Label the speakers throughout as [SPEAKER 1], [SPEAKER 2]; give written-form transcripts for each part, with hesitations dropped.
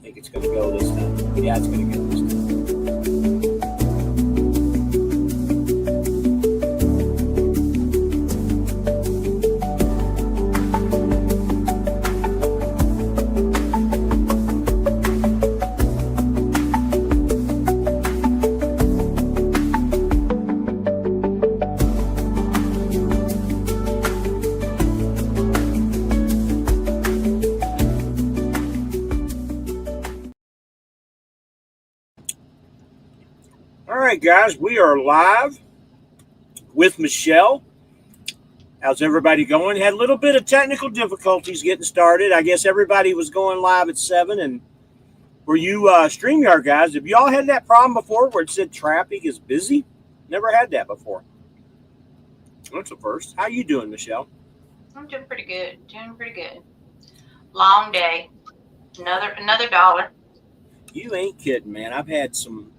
[SPEAKER 1] I think it's going to go this time. Yeah, it's going to go this time. All right, guys, we are live with Michelle. How's everybody going? Had a little bit of technical difficulties getting started. I guess everybody was going live at 7. And for you StreamYard guys, have you all had that problem before where it said traffic is busy? Never had that before. That's the first. How you doing, Michelle?
[SPEAKER 2] I'm doing pretty good. Long day. Another dollar.
[SPEAKER 1] You ain't kidding, man. I've had some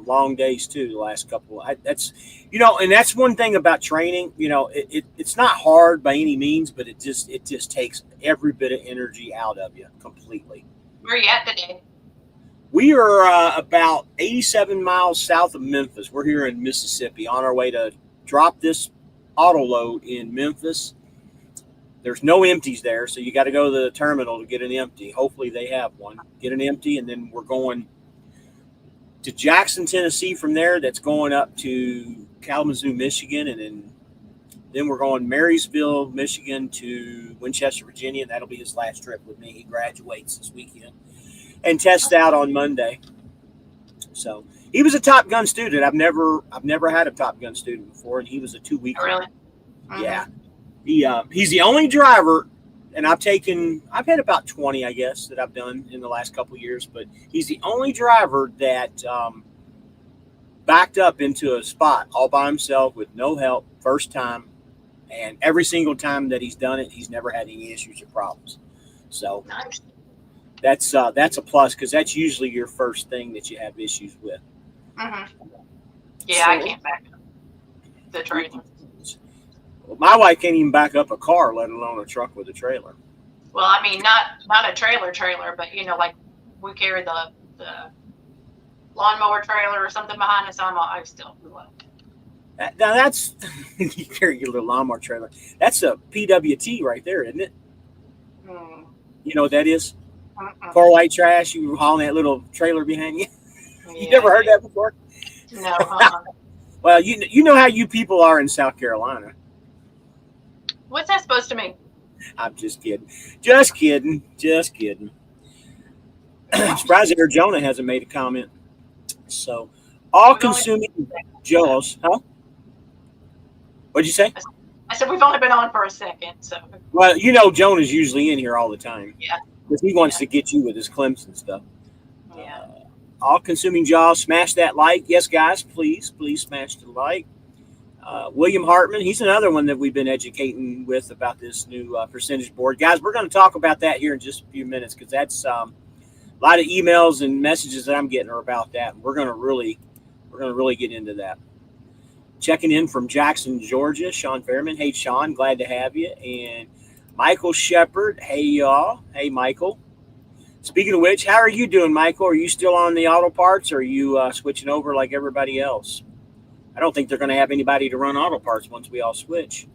[SPEAKER 1] long days too the last couple. That's and that's one thing about training. It's not hard by any means, but it just takes every bit of energy out of you completely.
[SPEAKER 2] Where are you at today?
[SPEAKER 1] We are about 87 miles south of Memphis. We're here in Mississippi on our way to drop this auto load in Memphis. There's no empties there, so you got to go to the terminal to get an empty. Hopefully they have one. Get an empty, and then we're going to Jackson, Tennessee from there. That's going up to Kalamazoo, Michigan, and then we're going Marysville, Michigan to Winchester, Virginia, and that'll be his last trip with me. He graduates this weekend and tests out on Monday. So he was a Top Gun student. I've never had a Top Gun student before, and he was a 2-week.
[SPEAKER 2] Oh, really?
[SPEAKER 1] Yeah. He's the only driver, and I've had about 20, I guess, that I've done in the last couple of years, but he's the only driver that backed up into a spot all by himself with no help, first time, and every single time that he's done it, he's never had any issues or problems. So
[SPEAKER 2] nice.
[SPEAKER 1] That's a plus, because that's usually your first thing that you have issues with.
[SPEAKER 2] Mm-hmm. Yeah, so, I can't back up the trailer.
[SPEAKER 1] Well, my wife can't even back up a car, let alone a truck with a trailer.
[SPEAKER 2] Well, I mean, not a trailer, but like we carry the lawnmower trailer or something behind us. I still love.
[SPEAKER 1] Now that's you carry your little lawnmower trailer. That's a PWT right there, isn't it?
[SPEAKER 2] Mm.
[SPEAKER 1] You know what that is? Poor white trash. You were hauling that little trailer behind you. You never heard that before?
[SPEAKER 2] No.
[SPEAKER 1] Well, you know how you people are in South Carolina.
[SPEAKER 2] What's that supposed to mean?
[SPEAKER 1] I'm just kidding. I'm surprised Arizona hasn't made a comment. So, all-consuming Jaws, huh? What'd you say?
[SPEAKER 2] I said we've only been on for a second, so.
[SPEAKER 1] Well, Jonah's usually in here all the time.
[SPEAKER 2] Yeah.
[SPEAKER 1] Because he wants to get you with his Clemson stuff.
[SPEAKER 2] Yeah.
[SPEAKER 1] All-consuming Jaws, smash that like. Yes, guys, please smash the like. William Hartman, he's another one that we've been educating with about this new percentage board. Guys, we're going to talk about that here in just a few minutes, because that's a lot of emails and messages that I'm getting are about that. And we're going to really get into that. Checking in from Jackson, Georgia, Sean Fairman. Hey, Sean, glad to have you. And Michael Shepard. Hey, y'all. Hey, Michael. Speaking of which, how are you doing, Michael? Are you still on the auto parts, or are you switching over like everybody else? I don't think they're going to have anybody to run auto parts once we all switch.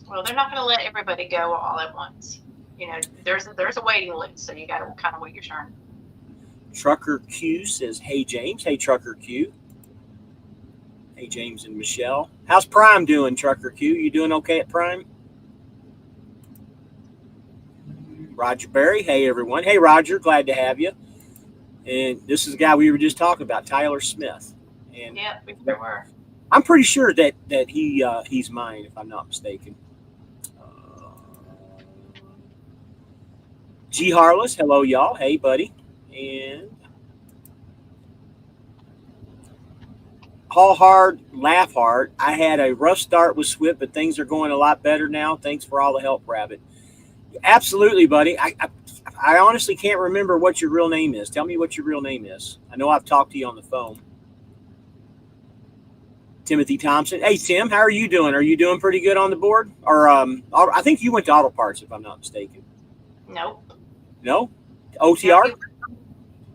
[SPEAKER 2] Well, they're not going to let everybody go all at once. There's a waiting list, so you got to kind of wait your turn.
[SPEAKER 1] Trucker Q says, hey, James. Hey, Trucker Q. Hey, James and Michelle. How's Prime doing, Trucker Q? You doing okay at Prime? Roger Berry. Hey, everyone. Hey, Roger. Glad to have you. And this is the guy we were just talking about, Tyler Smith. And
[SPEAKER 2] yeah, we sure were.
[SPEAKER 1] I'm pretty sure that he's mine, if I'm not mistaken. G. Harless, hello, y'all. Hey, buddy. And haul hard, laugh hard. I had a rough start with Swift, but things are going a lot better now. Thanks for all the help, Rabbit. Absolutely, buddy. I honestly can't remember what your real name is. Tell me what your real name is. I know I've talked to you on the phone. Timothy Thompson. Hey, Tim, how are you doing? Are you doing pretty good on the board? Or I think you went to Auto Parts, if I'm not mistaken.
[SPEAKER 2] Nope.
[SPEAKER 1] No? OTR?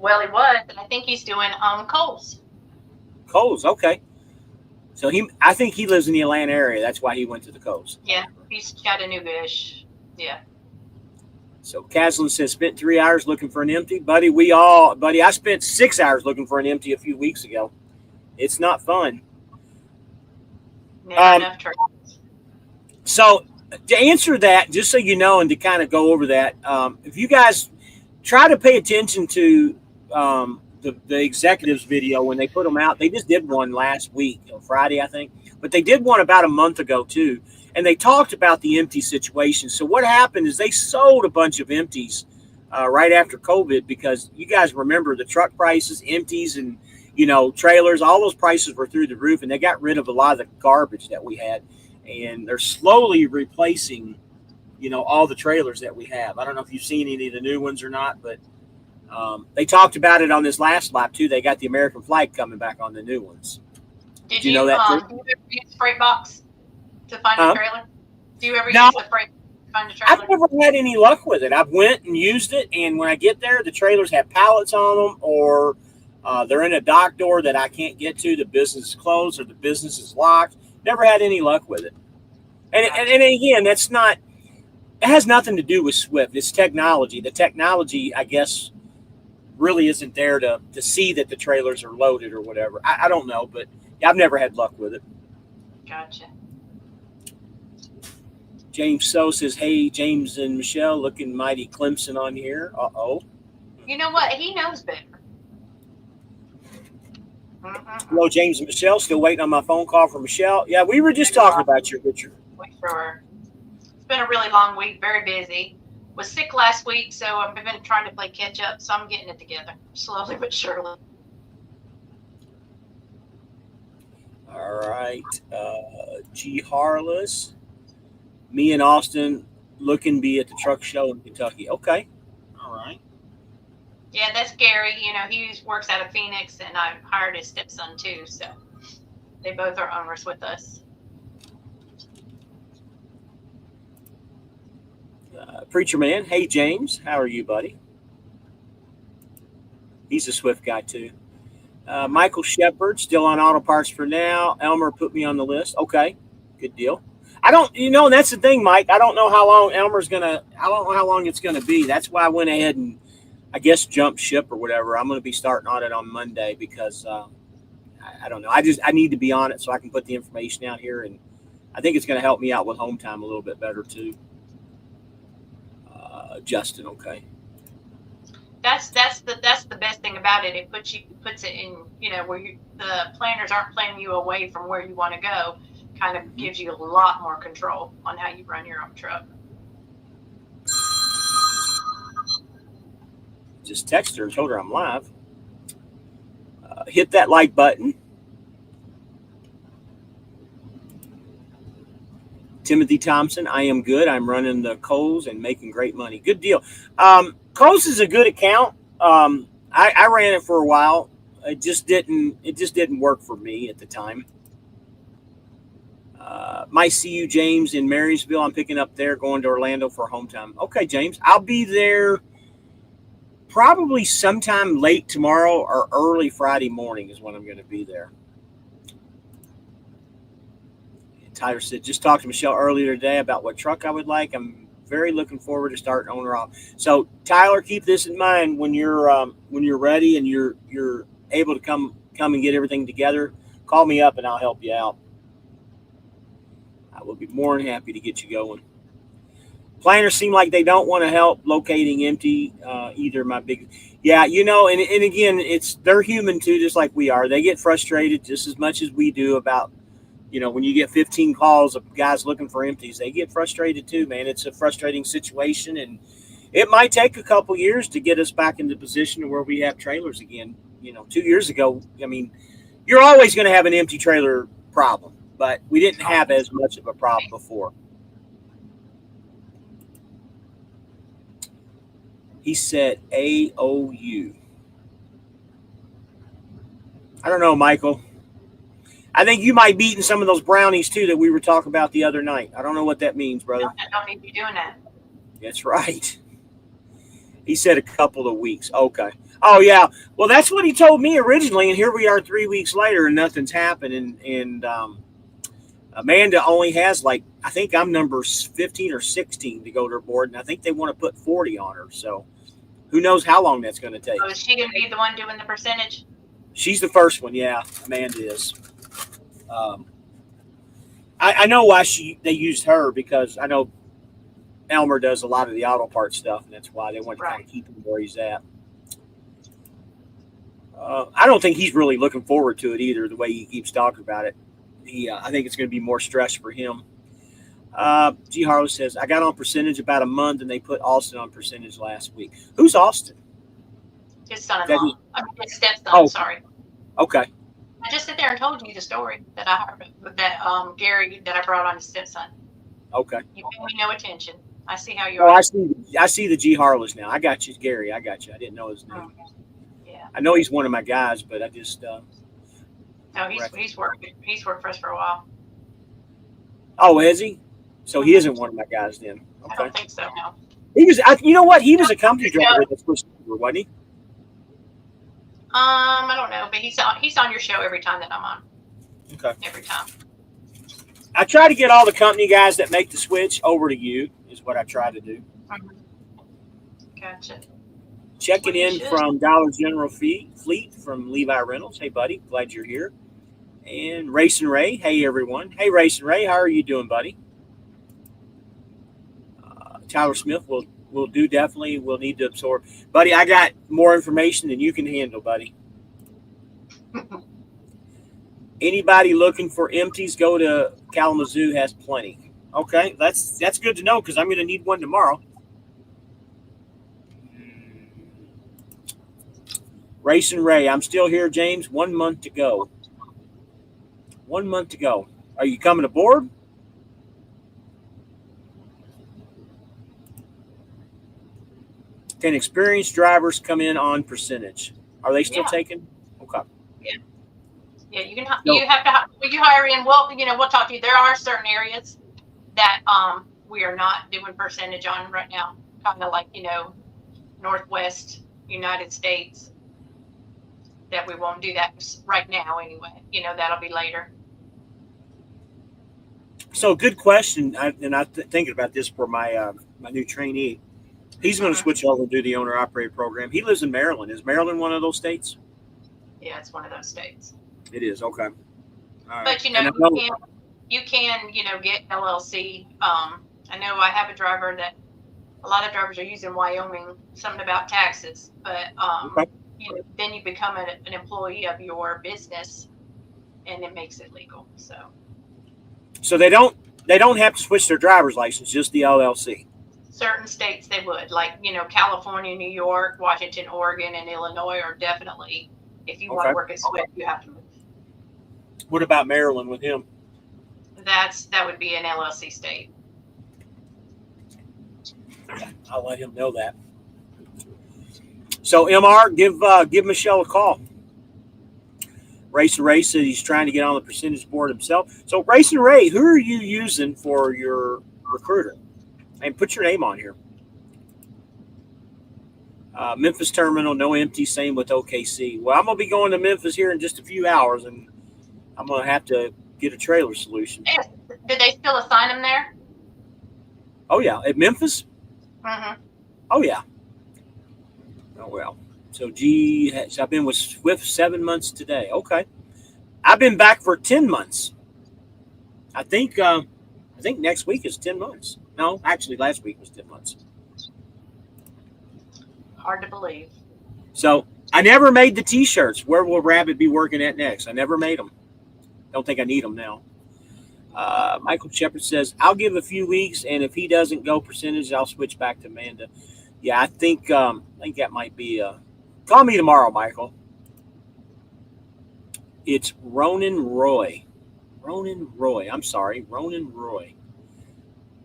[SPEAKER 2] Well, he was, and I think he's doing Coles.
[SPEAKER 1] Coles, okay. So I think he lives in the Atlanta area. That's why he went to the Coles.
[SPEAKER 2] Yeah, he's Chattanooga-ish. Yeah.
[SPEAKER 1] So Caslin says, spent 3 hours looking for an empty. Buddy, I spent 6 hours looking for an empty a few weeks ago. It's not fun.
[SPEAKER 2] Never enough trades.
[SPEAKER 1] So to answer that, just so you know, and to kind of go over that, if you guys try to pay attention to the executives video when they put them out, they just did one last week, Friday, I think, but they did one about a month ago too. And they talked about the empty situation. So what happened is they sold a bunch of empties right after COVID, because you guys remember the truck prices, empties, and trailers, all those prices were through the roof, and they got rid of a lot of the garbage that we had. And they're slowly replacing, all the trailers that we have. I don't know if you've seen any of the new ones or not, but they talked about it on this last lap too. They got the American flag coming back on the new ones.
[SPEAKER 2] Did you
[SPEAKER 1] know that too?
[SPEAKER 2] Do you ever use Freight Box to find a trailer? Do you ever use the Freight to find a trailer?
[SPEAKER 1] I've never had any luck with it. I've went and used it, and when I get there, the trailers have pallets on them, or they're in a dock door that I can't get to. The business is closed or the business is locked. Never had any luck with it. And again, it has nothing to do with Swift. It's technology. The technology, I guess, really isn't there to see that the trailers are loaded or whatever. I don't know, but I've never had luck with it.
[SPEAKER 2] Gotcha.
[SPEAKER 1] James So says, hey, James and Michelle, looking mighty Clemson on here. Uh-oh.
[SPEAKER 2] You know what? He knows better.
[SPEAKER 1] Hello, James and Michelle. Still waiting on my phone call from Michelle. Yeah, we were just talking about your picture.
[SPEAKER 2] It's been a really long week, very busy. Was sick last week, so I've been trying to play catch up, so I'm getting it together slowly but surely.
[SPEAKER 1] All right. G. Harless. Me and Austin looking to be at the truck show in Kentucky. Okay. All right.
[SPEAKER 2] Yeah, that's Gary. He works out of Phoenix, and I hired his stepson too, so they both are owners with us.
[SPEAKER 1] Preacher Man. Hey, James. How are you, buddy? He's a Swift guy too. Michael Shepard, still on auto parts for now. Elmer put me on the list. Okay, good deal. I don't, that's the thing, Mike. I don't know how long I don't know how long it's going to be. That's why I went ahead and, I guess, jump ship or whatever. I'm going to be starting on it on Monday because I don't know. I need to be on it so I can put the information out here, and I think it's going to help me out with home time a little bit better too. Justin, okay.
[SPEAKER 2] That's the best thing about it. It puts it in, where the planners aren't planning you away from where you want to go. Kind of gives you a lot more control on how you run your own truck.
[SPEAKER 1] Just text her and told her I'm live. Hit that like button. Timothy Thompson, I am good. I'm running the Coles and making great money. Good deal. Coles is a good account. I ran it for a while. It just didn't work for me at the time. Might see you, James, in Marysville. I'm picking up there, going to Orlando for home time. Okay, James, I'll be there probably sometime late tomorrow or early Friday morning is when I'm going to be there. Tyler said, just talked to Michelle earlier today about what truck I would like. I'm very looking forward to starting owner off. So Tyler, keep this in mind when you're ready and you're able to come and get everything together. Call me up and I'll help you out. I will be more than happy to get you going. Planners seem like they don't want to help locating empty either. And again, they're human too, just like we are. They get frustrated just as much as we do about, when you get 15 calls of guys looking for empties, they get frustrated too, man. It's a frustrating situation, and it might take a couple years to get us back in the position where we have trailers again. 2 years ago, you're always going to have an empty trailer problem, but we didn't have as much of a problem before. He said AOU. I don't know, Michael. I think you might be eating some of those brownies, too, that we were talking about the other night. I don't know what that means, brother.
[SPEAKER 2] I don't need to be doing that.
[SPEAKER 1] That's right. He said a couple of weeks. Okay. Oh yeah. Well, that's what he told me originally, and here we are 3 weeks later, and nothing's happened. And Amanda only has like, I think I'm number 15 or 16 to go to her board, and I think they want to put 40 on her. So who knows how long that's going to take?
[SPEAKER 2] So is she going to be the one doing the percentage?
[SPEAKER 1] She's the first one. Yeah, Amanda is. I know why they used her, because I know Elmer does a lot of the auto parts stuff, and that's why they want to kind of keep him where he's at. I don't think he's really looking forward to it either, the way he keeps talking about it. I think it's going to be more stress for him. G. Harlow says, I got on percentage about a month, and they put Austin on percentage last week. Who's Austin?
[SPEAKER 2] His son-in-law. I mean, his stepson, oh, sorry.
[SPEAKER 1] Okay.
[SPEAKER 2] I just sit there and told you the story that I heard, that Gary, that I brought on his stepson.
[SPEAKER 1] Okay.
[SPEAKER 2] You pay me no attention. I see how you are.
[SPEAKER 1] I see the G. Harlows now. I got you, Gary. I got you. I didn't know his name.
[SPEAKER 2] Yeah.
[SPEAKER 1] I know he's one of my guys, but I just.
[SPEAKER 2] No, he's worked. He's worked for us for a while.
[SPEAKER 1] Oh, is he? So he isn't one of my guys then. Okay.
[SPEAKER 2] I don't think so. No.
[SPEAKER 1] He was. You know what? He was a company driver that's supposed to be, wasn't he?
[SPEAKER 2] I don't know, but he's on your show every time that I'm on.
[SPEAKER 1] Okay.
[SPEAKER 2] Every time.
[SPEAKER 1] I try to get all the company guys that make the switch over to you, is what I try to do.
[SPEAKER 2] Mm-hmm. Gotcha.
[SPEAKER 1] Checking in from Dollar General Fleet from Levi Reynolds. Hey, buddy. Glad you're here. And Race and Ray. Hey, everyone. Hey, Race and Ray. How are you doing, buddy? Tyler Smith will do definitely. We'll need to absorb. Buddy, I got more information than you can handle, buddy. Anybody looking for empties, go to Kalamazoo, has plenty. Okay, that's good to know, because I'm going to need one tomorrow. Race and Ray, I'm still here, James. 1 month to go. 1 month to go. Are you coming aboard? Can experienced drivers come in on percentage? Are they still taking? Okay.
[SPEAKER 2] Yeah. Yeah, you can. You have to. You hire in. Well, we'll talk to you. There are certain areas that we are not doing percentage on right now. Kind of like Northwest United States. That we won't do that right now anyway. That'll be later.
[SPEAKER 1] So good question. I'm thinking about this for my my new trainee. He's going to switch over and do the owner-operated program. He lives in Maryland. Is Maryland one of those states?
[SPEAKER 2] Yeah, it's one of those states.
[SPEAKER 1] It is, okay. All right.
[SPEAKER 2] But you can get LLC. I know I have a driver that a lot of drivers are using Wyoming. Something about taxes, but then you become an employee of your business, and it makes it legal. So
[SPEAKER 1] they don't have to switch their driver's license, just the LLC.
[SPEAKER 2] Certain states they would, like California, New York, Washington, Oregon, and Illinois are definitely. If you want to work at Swift, you have to move.
[SPEAKER 1] What about Maryland with him?
[SPEAKER 2] That would be an LLC state.
[SPEAKER 1] I'll let him know that. So MR, give Michelle a call. Race and Ray said he's trying to get on the percentage board himself. So Race and Ray, who are you using for your recruiter? And put your name on here. Memphis Terminal, no empty, same with OKC. Well, I'm going to be going to Memphis here in just a few hours, and I'm going to have to get a trailer solution.
[SPEAKER 2] Did they still assign them there?
[SPEAKER 1] Oh, yeah. At Memphis?
[SPEAKER 2] Mm-hmm.
[SPEAKER 1] Oh, yeah. Oh, well. So, I've been with Swift 7 months today. Okay. I've been back for 10 months. I think next week is 10 months. No, actually, last week was 10 months.
[SPEAKER 2] Hard to believe.
[SPEAKER 1] So I never made the T-shirts. Where will Rabbit be working at next? I never made them. Don't think I need them now. Michael Shepard says, I'll give a few weeks, and if he doesn't go percentage, I'll switch back to Amanda. Yeah, I think that might be. Call me tomorrow, Michael. It's Ronan Roy. Ronan Roy. I'm sorry, Ronan Roy.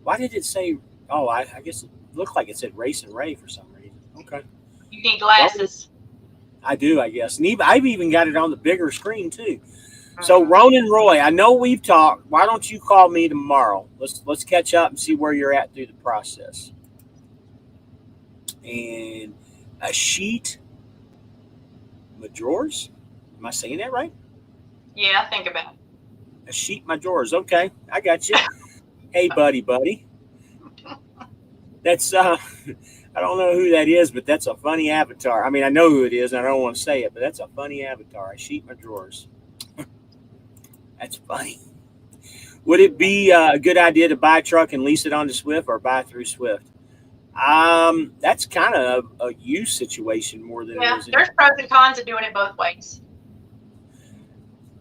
[SPEAKER 1] Why did it say? Oh, I guess it looked like it said Race and Ray for some reason. Okay.
[SPEAKER 2] You need glasses.
[SPEAKER 1] I do, I guess. And I've even got it on the bigger screen too. So Ronan Roy, I know we've talked. Why don't you call me tomorrow? Let's catch up and see where you're at through the process. and a sheet majors. Am I saying that right?
[SPEAKER 2] Yeah, think about it.
[SPEAKER 1] A sheet majors. Okay, I got you. Hey, buddy. That's I don't know who that is, but that's a funny avatar. I mean, I know who it is, and I don't want to say it, but that's a funny avatar. A sheet majors. That's funny. Would it be a good idea to buy a truck and lease it onto Swift or buy through Swift? That's kind of a use situation more than it
[SPEAKER 2] Yeah,
[SPEAKER 1] is.
[SPEAKER 2] there's pros and cons of doing it both ways.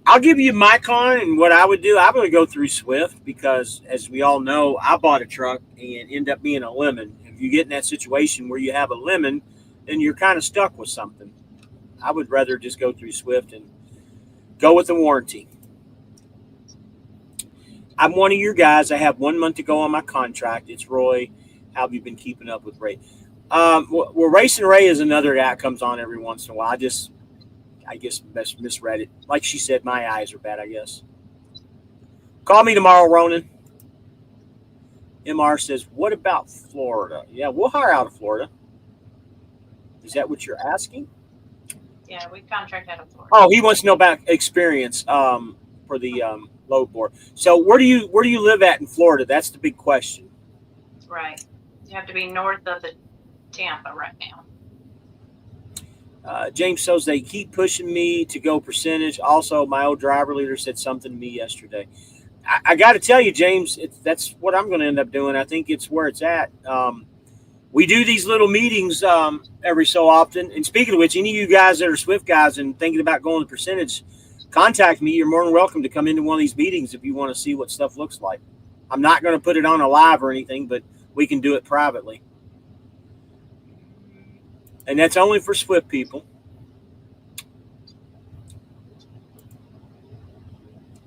[SPEAKER 1] I'll give you my con and what I would do. I would go through Swift because, as we all know, I bought a truck and end up being a lemon. If you get in that situation where you have a lemon, then you're kind of stuck with something. I would rather just go through Swift and go with the warranty. I'm one of your guys. I have 1 month to go on my contract. It's Roy. How have you been keeping up with Ray? Well, Racing Ray is another guy that comes on every once in a while. I guess misread it. Like she said, my eyes are bad, I guess. Call me tomorrow, Ronan. MR says, what about Florida? Yeah, we'll hire out of Florida. Is that what you're asking?
[SPEAKER 2] Yeah, we contract out of Florida.
[SPEAKER 1] Oh, he wants to know about experience for the load board. So where do you live at in Florida? That's the big question.
[SPEAKER 2] Right. You have to be north of the Tampa right now.
[SPEAKER 1] James says they keep pushing me to go percentage. Also, my old driver leader said something to me yesterday. I got to tell you, James, that's what I'm going to end up doing. I think it's where it's at. We do these little meetings every so often. And speaking of which, any of you guys that are Swift guys and thinking about going to percentage, contact me. You're more than welcome to come into one of these meetings if you want to see what stuff looks like. I'm not going to put it on a live or anything, but we can do it privately. And that's only for Swift people.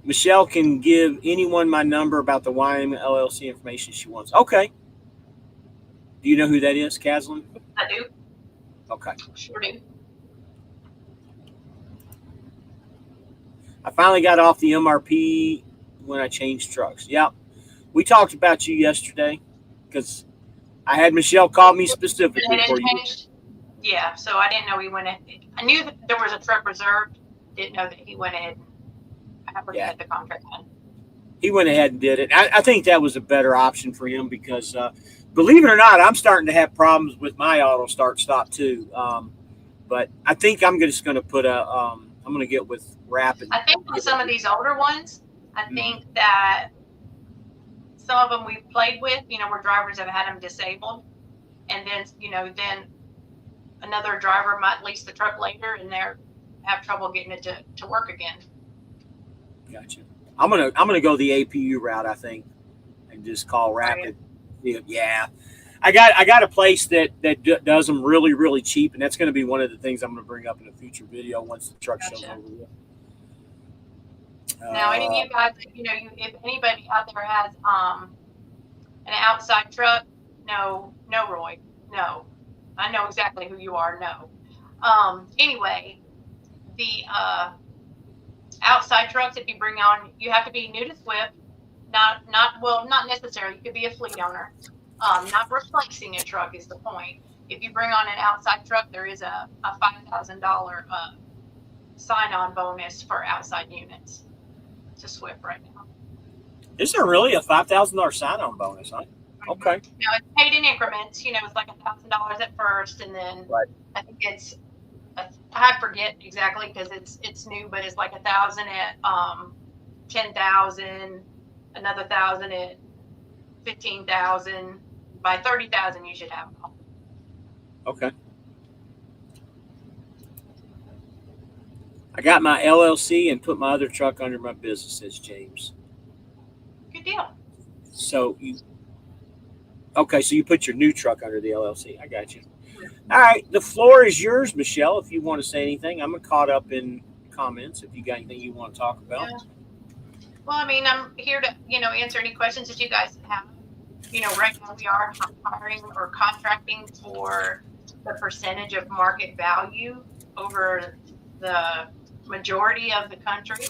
[SPEAKER 1] Michelle can give anyone my number about the Wyoming LLC information she wants. Okay. Do you know who that is, Caslin?
[SPEAKER 2] I do.
[SPEAKER 1] Okay.
[SPEAKER 2] Sure do.
[SPEAKER 1] I finally got off the MRP when I changed trucks. Yeah. We talked about you yesterday because I had Michelle call me specifically for you.
[SPEAKER 2] Yeah, so I didn't know he went ahead. I knew that there was a truck reserved. Didn't know that he went ahead and had the contract done.
[SPEAKER 1] He went ahead and did it. I think that was a better option for him because, believe it or not, I'm starting to have problems with my auto start stop too. But I think I'm just going to put I'm going to get with Rapid.
[SPEAKER 2] I think with some of these older ones, I think that some of them we've played with, where drivers have had them disabled, and then, then another driver might lease the truck later and have trouble getting it to work again. Gotcha.
[SPEAKER 1] I'm gonna go the APU route, I think, and just call Rapid. Right. Yeah, I got a place that does them really, really cheap, and that's going to be one of the things I'm going to bring up in a future video once the truck shows over with.
[SPEAKER 2] Now, any of you guys, if anybody out there has an outside truck, no, Roy, no. I know exactly who you are. No. Anyway, the outside trucks, if you bring on, you have to be new to Swift. Not necessarily. You could be a fleet owner. Not replacing a truck is the point. If you bring on an outside truck, there is a $5,000 sign-on bonus for outside units to Swift right now.
[SPEAKER 1] Is there really a $5,000 sign-on bonus? Huh? Okay.
[SPEAKER 2] It's paid in increments. It's like $1,000 at first, and then I think I forget exactly because it's new, but it's like 1,000 at 10,000, another 1,000 at 15,000. By 30,000, you should have them.
[SPEAKER 1] Okay. I got my LLC and put my other truck under my business, says James.
[SPEAKER 2] Good deal.
[SPEAKER 1] So you put your new truck under the LLC. I got you. All right, the floor is yours, Michelle. If you want to say anything, I'm caught up in comments. If you got anything you want to talk about.
[SPEAKER 2] Yeah. Well, I'm here to answer any questions that you guys have. Right now we are hiring or contracting for the percentage of market value over the majority of the country.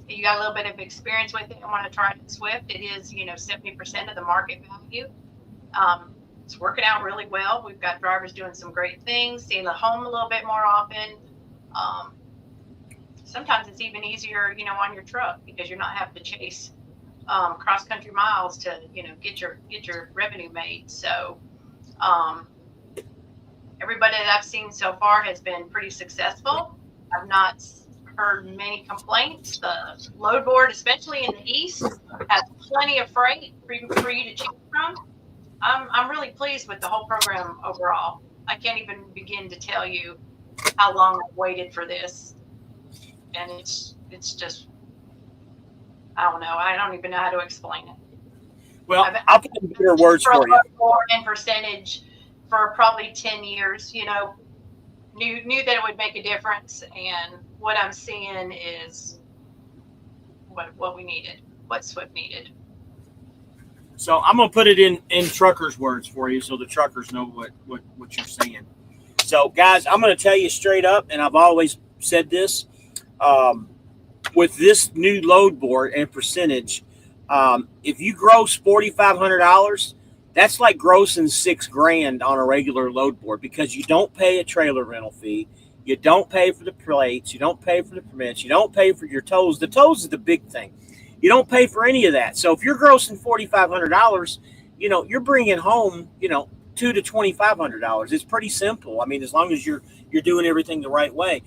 [SPEAKER 2] You got a little bit of experience with it and want to try it at Swift, it is 70% of the market value. it's working out really well. We've got drivers doing some great things, seeing the home a little bit more often. Sometimes it's even easier, on your truck because you're not having to chase cross country miles to, get your revenue made. So everybody that I've seen so far has been pretty successful. I've not heard many complaints. The load board, especially in the east, has plenty of freight for you to choose from. I'm really pleased with the whole program overall. I can't even begin to tell you how long I've waited for this, and it's just, I don't know. I don't even know how to explain it.
[SPEAKER 1] Well, I'll put in better words for you.
[SPEAKER 2] And percentage for probably 10 years, knew that it would make a difference, and what I'm seeing is what we needed, what Swift needed.
[SPEAKER 1] So I'm going to put it in truckers' words for you so the truckers know what you're saying. So, guys, I'm going to tell you straight up, and I've always said this, with this new load board and percentage, if you gross $4,500, that's like grossing $6,000 on a regular load board because you don't pay a trailer rental fee. You don't pay for the plates. You don't pay for the permits. You don't pay for your tolls. The tolls is the big thing. You don't pay for any of that. So if you're grossing $4,500, you're bringing home, $2,000 to $2,500. It's pretty simple. I mean, as long as you're doing everything the right way.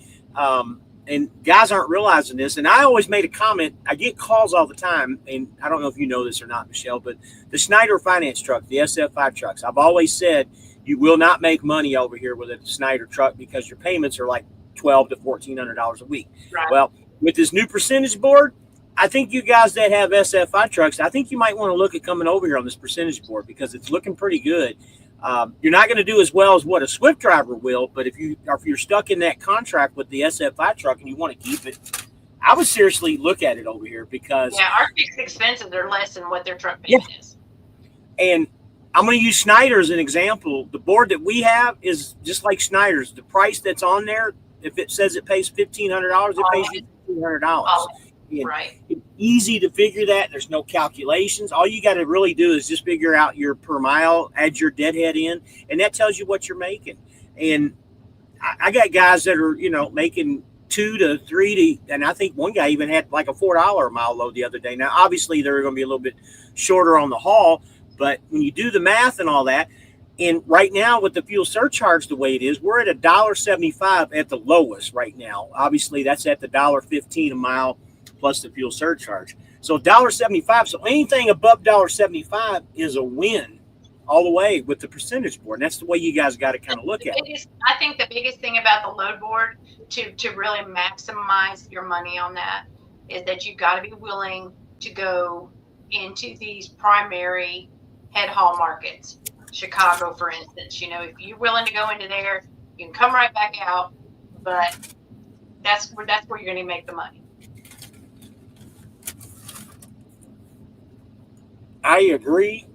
[SPEAKER 1] And guys aren't realizing this. And I always made a comment. I get calls all the time, and I don't know if you know this or not, Michelle, but the Schneider finance truck, the SF5 trucks, I've always said you will not make money over here with a Schneider truck because your payments are like $1,200 to $1,400 a week.
[SPEAKER 2] Right.
[SPEAKER 1] Well, with this new percentage board, I think you guys that have SF5 trucks, I think you might want to look at coming over here on this percentage board because it's looking pretty good. You're not going to do as well as what a Swift driver will, but if you're stuck in that contract with the SF5 truck and you want to keep it, I would seriously look at it over here because
[SPEAKER 2] our fixed expenses are less than what their truck payment is.
[SPEAKER 1] And I'm going to use Schneider as an example. The board that we have is just like Schneider's. The price that's on there, if it says it pays $1,500, it pays you $1,500.
[SPEAKER 2] Right.
[SPEAKER 1] It's easy to figure that. There's no calculations. All you got to really do is just figure out your per mile, add your deadhead in, and that tells you what you're making. And I got guys that are, making $2 to $3 to, and I think one guy even had like a $4 a mile load the other day. Now, obviously, they're going to be a little bit shorter on the haul, but when you do the math and all that, and right now with the fuel surcharge the way it is, we're at $1.75 at the lowest right now. Obviously, that's at the $1.15 a mile plus the fuel surcharge. So $1.75. So anything above $1.75 is a win all the way with the percentage board. And that's the way you guys got to kind of look at it.
[SPEAKER 2] I think the biggest thing about the load board to really maximize your money on that is that you've got to be willing to go into these primary head haul markets. Chicago, for instance, if you're willing to go into there, you can come right back out, but that's where you're going to make the money.
[SPEAKER 1] I agree.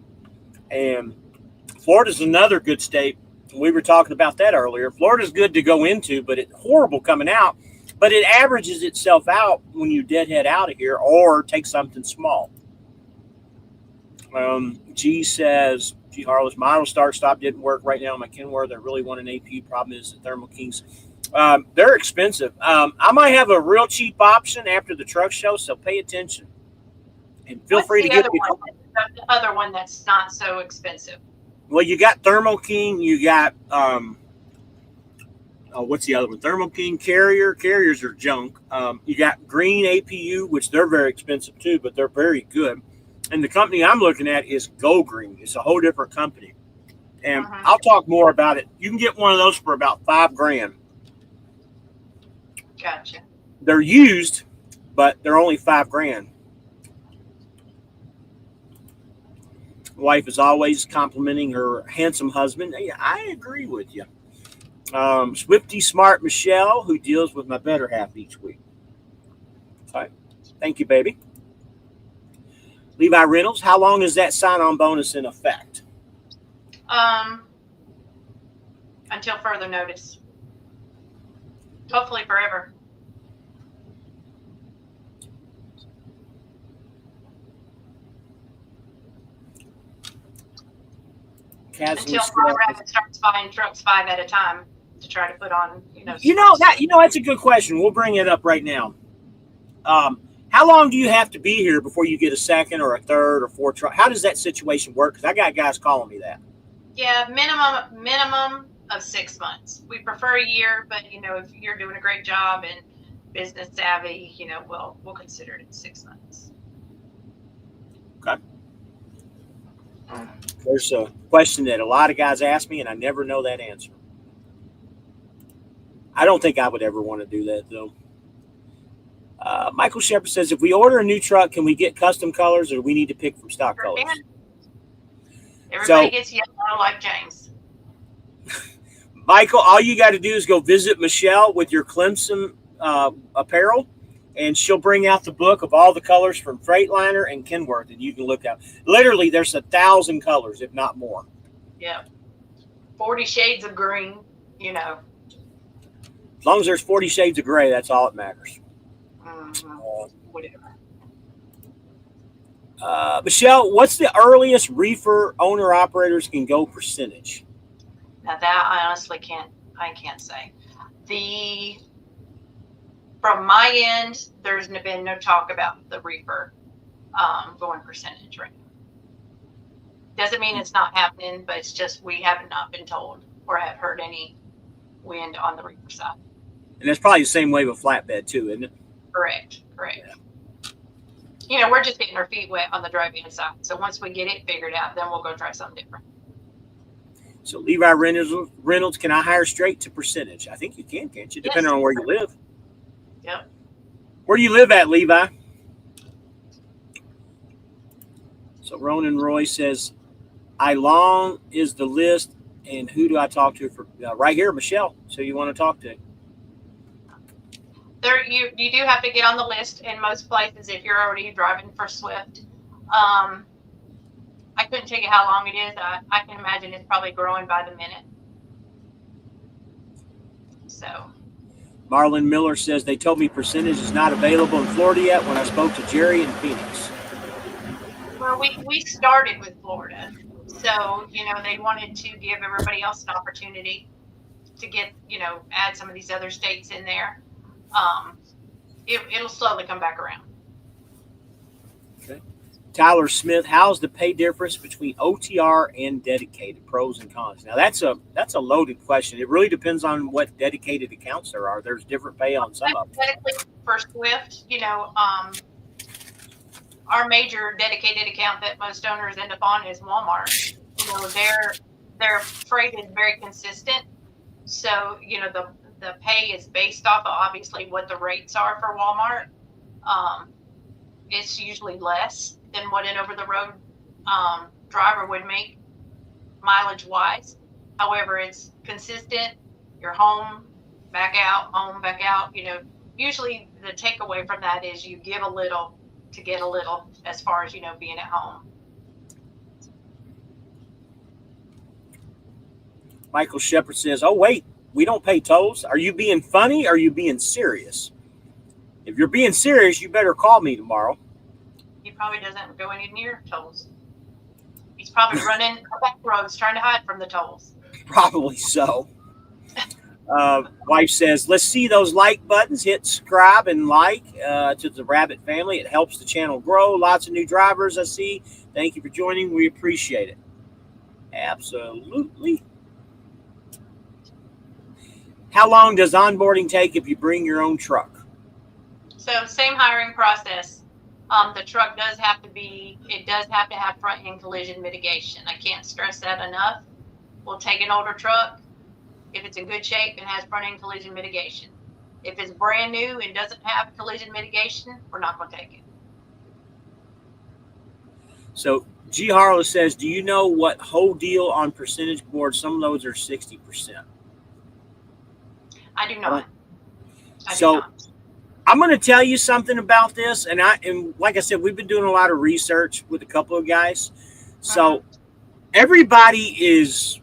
[SPEAKER 1] And Florida's another good state. We were talking about that earlier. Florida's good to go into, but it's horrible coming out. But it averages itself out when you deadhead out of here or take something small. G says, G Harless, my auto start stop didn't work right now in my Kenworth. I really want an AP. Problem is the Thermal Kings. They're expensive. I might have a real cheap option after the truck show, so pay attention. And feel free to get
[SPEAKER 2] the other one that's not so expensive.
[SPEAKER 1] Well, you got Thermo King, you got what's the other one? Thermo King Carrier. Carriers are junk. You got Green APU, which they're very expensive too, but they're very good. And the company I'm looking at is Go Green. It's a whole different company. And I'll talk more about it. You can get one of those for about $5,000.
[SPEAKER 2] Gotcha.
[SPEAKER 1] They're used, but they're only $5,000. Wife is always complimenting her handsome husband. Hey, I agree with you. Swifty Smart Michelle, who deals with my better half each week. All right. Thank you, baby. Levi Reynolds, how long is that sign-on bonus in effect?
[SPEAKER 2] Until further notice. Hopefully forever. until my rabbit starts buying trucks 5 at a time to try to put on,
[SPEAKER 1] that's a good question. We'll bring it up right now. How long do you have to be here before you get a second or a third or fourth truck? How does that situation work? Because I got guys calling me that.
[SPEAKER 2] Yeah, minimum of 6 months. We prefer a year, but if you're doing a great job and business savvy, we'll consider it 6 months.
[SPEAKER 1] Okay. There's a question that a lot of guys ask me, and I never know that answer. I don't think I would ever want to do that, though. Michael Shepard says, if we order a new truck, can we get custom colors, or do we need to pick from stock colors?
[SPEAKER 2] Everybody gets yellow like James.
[SPEAKER 1] Michael, all you got to do is go visit Michelle with your Clemson apparel, and she'll bring out the book of all the colors from Freightliner and Kenworth, and you can look at. Literally, there's 1,000 colors, if not more.
[SPEAKER 2] Yeah. 40 shades of green,
[SPEAKER 1] As long as there's 40 shades of gray, that's all that matters.
[SPEAKER 2] Whatever.
[SPEAKER 1] Michelle, what's the earliest reefer owner-operators can go percentage?
[SPEAKER 2] Now that I honestly can't say. From my end, there's been no talk about the reefer going percentage right now. Doesn't mean it's not happening, but it's just we have not been told or have heard any wind on the reefer side.
[SPEAKER 1] And that's probably the same way with flatbed too, isn't it?
[SPEAKER 2] Correct. Yeah. We're just getting our feet wet on the drive-in side. So once we get it figured out, then we'll go try something different.
[SPEAKER 1] So Levi Reynolds, can I hire straight to percentage? I think you can, can't you? Depending on where you live.
[SPEAKER 2] Yep.
[SPEAKER 1] Where do you live at, Levi? So Ronan Roy says, I long is the list, and who do I talk to for right here, Michelle? So you want to talk to?
[SPEAKER 2] You do have to get on the list in most places if you're already driving for Swift. I couldn't tell you how long it is. I can imagine it's probably growing by the minute. So.
[SPEAKER 1] Marlon Miller says, they told me percentage is not available in Florida yet when I spoke to Jerry in Phoenix.
[SPEAKER 2] Well, we started with Florida. So, they wanted to give everybody else an opportunity to get, add some of these other states in there. It'll slowly come back around.
[SPEAKER 1] Okay. Tyler Smith, how's the pay difference between OTR and dedicated, pros and cons? Now that's a loaded question. It really depends on what dedicated accounts there are. There's different pay on some of them.
[SPEAKER 2] For Swift, our major dedicated account that most owners end up on is Walmart. Their freight is very consistent. So, the pay is based off of obviously what the rates are for Walmart. It's usually less than what an over-the-road driver would make mileage-wise. However, it's consistent. You're home, back out, home, back out. Usually the takeaway from that is you give a little to get a little as far as, being at home.
[SPEAKER 1] Michael Shepard says, oh, wait. We don't pay tolls. Are you being funny? Or are you being serious? If you're being serious, you better call me tomorrow.
[SPEAKER 2] He probably doesn't go any near tolls. He's probably running back roads trying to hide from the tolls.
[SPEAKER 1] Probably so. Wife says, let's see those like buttons. Hit subscribe and like to the Rabbit family. It helps the channel grow. Lots of new drivers I see. Thank you for joining. We appreciate it. Absolutely. How long does onboarding take if you bring your own truck?
[SPEAKER 2] So same hiring process. The truck does have to have front end collision mitigation. I can't stress that enough. We'll take an older truck if it's in good shape and has front end collision mitigation. If it's brand new and doesn't have collision mitigation, we're not going to take it. So
[SPEAKER 1] G. Harlow says, do you know what whole deal on percentage boards? Some loads are 60%.
[SPEAKER 2] I do not.
[SPEAKER 1] I'm going to tell you something about this, and like I said, we've been doing a lot of research with a couple of guys. So everybody is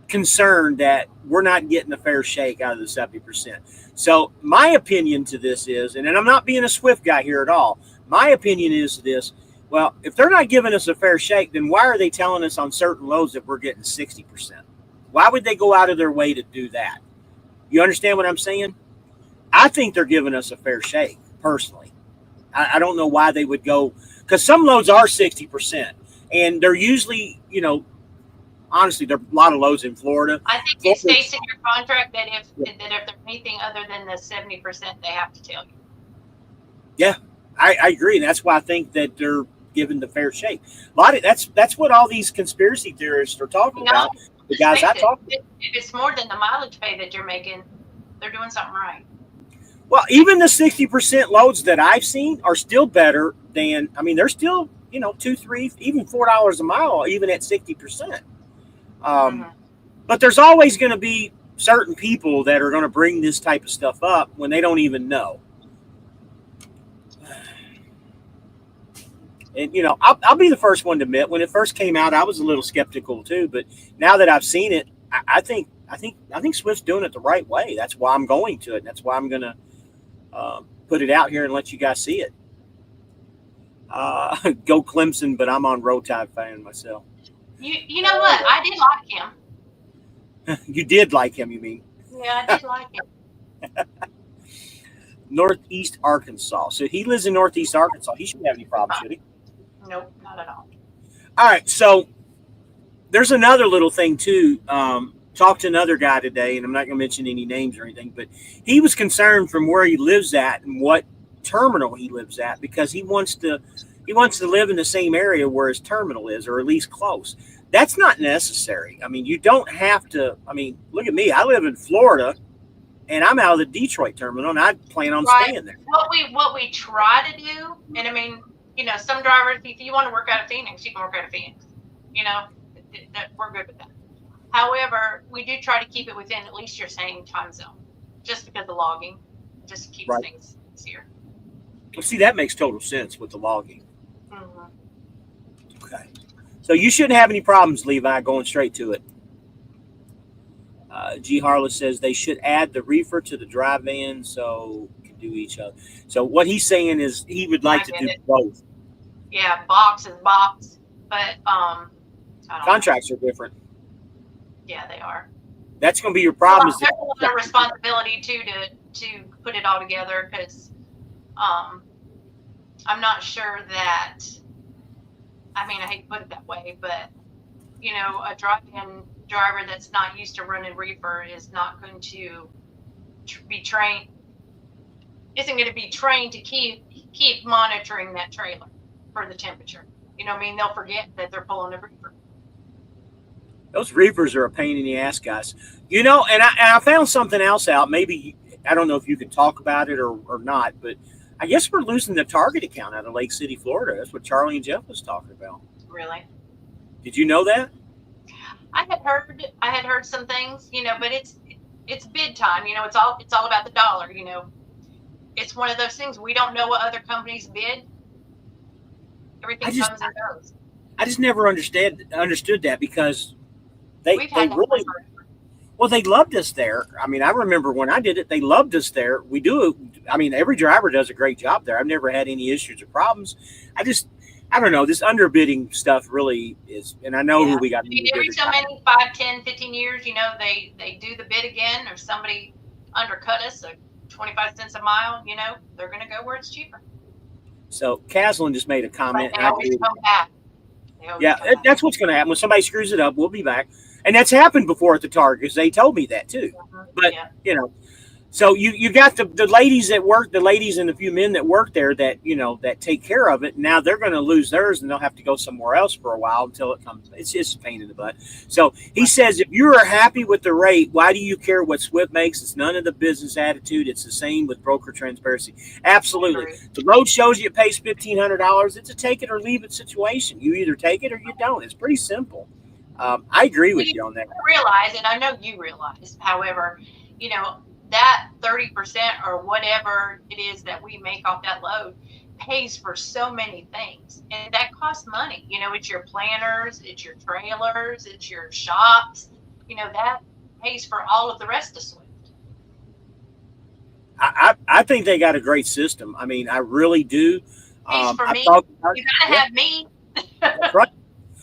[SPEAKER 1] concerned that we're not getting a fair shake out of the 70%. So my opinion to this is, and I'm not being a Swift guy here at all. My opinion is this: Well, if they're not giving us a fair shake, then why are they telling us on certain loads that we're getting 60%? Why would they go out of their way to do that? You understand what I'm saying? I think they're giving us a fair shake, personally. I don't know why they would go, because some loads are 60%, and they're usually, honestly, there are a lot of loads in Florida.
[SPEAKER 2] I think it states in your contract that if there's anything other than the 70%, they have to tell you.
[SPEAKER 1] Yeah, I agree. And that's why I think that they're given the fair shake. That's what all these conspiracy theorists are talking about. The guys I talk to.
[SPEAKER 2] If it's more than the mileage pay that you're making, they're doing something right.
[SPEAKER 1] Well, even the 60% loads that I've seen are still better than, they're still, $2, $3, even $4 a mile, even at 60%. But there's always going to be certain people that are going to bring this type of stuff up when they don't even know. And, I'll be the first one to admit, when it first came out, I was a little skeptical too. But now that I've seen it, I think Swift's doing it the right way. That's why I'm going to it. And that's why I'm going to put it out here and let you guys see it. Go Clemson, but I'm on Roll Tide fan myself.
[SPEAKER 2] You know what? I did like him.
[SPEAKER 1] You did like him, you mean?
[SPEAKER 2] Yeah, I did like him.
[SPEAKER 1] Northeast Arkansas. So he lives in Northeast Arkansas. He shouldn't have any problems, should he?
[SPEAKER 2] Nope, not at all.
[SPEAKER 1] All right, so there's another little thing too. Talked to another guy today, and I'm not going to mention any names or anything, but he was concerned from where he lives at and what terminal he lives at, because he wants to live in the same area where his terminal is, or at least close. That's not necessary. You don't have to. Look at me. I live in Florida, and I'm out of the Detroit terminal, and I plan on staying there.
[SPEAKER 2] What we try to do, and some drivers, if you want to work out of Phoenix, you can work out of Phoenix. We're good with that. However, we do try to keep it within at least your same time zone, just because of logging, just keeps things easier.
[SPEAKER 1] Well, see, that makes total sense with the logging.
[SPEAKER 2] Mm-hmm.
[SPEAKER 1] Okay. So you shouldn't have any problems, Levi, going straight to it. G. Harless says they should add the reefer to the dry van so we can do each other. So what he's saying is he would like to do both.
[SPEAKER 2] Yeah, box is box, but
[SPEAKER 1] contracts are different.
[SPEAKER 2] Yeah, they are.
[SPEAKER 1] That's going to be your problem.
[SPEAKER 2] There's a lot of responsibility too to put it all together, because I'm not sure that. I hate to put it that way, but a drive-in driver that's not used to running reefer is not going to be trained. Isn't going to be trained to keep monitoring that trailer for the temperature. They'll forget that they're pulling a reefer.
[SPEAKER 1] Those reefers are a pain in the ass, guys. And I found something else out. Maybe, I don't know if you can talk about it or not, but I guess we're losing the Target account out of Lake City, Florida. That's what Charlie and Jeff was talking about.
[SPEAKER 2] Really?
[SPEAKER 1] Did you know that?
[SPEAKER 2] I had heard some things, but it's bid time. It's all about the dollar. It's one of those things. We don't know what other companies bid. Everything comes and goes.
[SPEAKER 1] I just never understood that, because they really, well, they loved us there. I remember when I did it, they loved us there. We do. Every driver does a great job there. I've never had any issues or problems. I don't know. This underbidding stuff really is, and I know who we got.
[SPEAKER 2] Every so many 5, 10, 15 years, they do the bid again, or somebody undercut us, so 25 cents a mile, they're going to go where it's cheaper.
[SPEAKER 1] So Caslin just made a comment.
[SPEAKER 2] They always come back.
[SPEAKER 1] That's what's going to happen. When somebody screws it up, we'll be back. And that's happened before at the Targets. They told me that too. But, so you got the ladies that work, the ladies and a few men that work there that, that take care of it. Now they're going to lose theirs, and they'll have to go somewhere else for a while until it comes. It's just a pain in the butt. So he says, if you are happy with the rate, why do you care what Swift makes? It's none of the business attitude. It's the same with broker transparency. Absolutely. The road shows you it pays $1,500. It's a take it or leave it situation. You either take it or you don't. It's pretty simple. I agree with you on that.
[SPEAKER 2] Realize, and I know you realize, however, that 30% or whatever it is that we make off that load pays for so many things, and that costs money. It's your planners, it's your trailers, it's your shops. That pays for all of the rest of Swift.
[SPEAKER 1] I think they got a great system. I really do.
[SPEAKER 2] For me, you gotta have me.
[SPEAKER 1] That's right.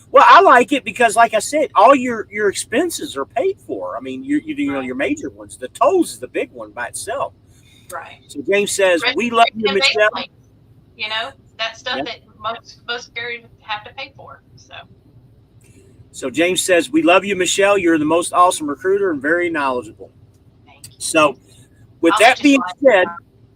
[SPEAKER 1] Well, I like it because, like I said, all your expenses are paid for. I mean, you know, your major ones. The tolls is the big one by itself.
[SPEAKER 2] Right.
[SPEAKER 1] So James says, "We love you, Michelle."
[SPEAKER 2] You know, that stuff that most carriers have to pay for. So
[SPEAKER 1] James says, "We love you, Michelle. You're the most awesome recruiter and very knowledgeable."
[SPEAKER 2] Thank you.
[SPEAKER 1] So, with that being said,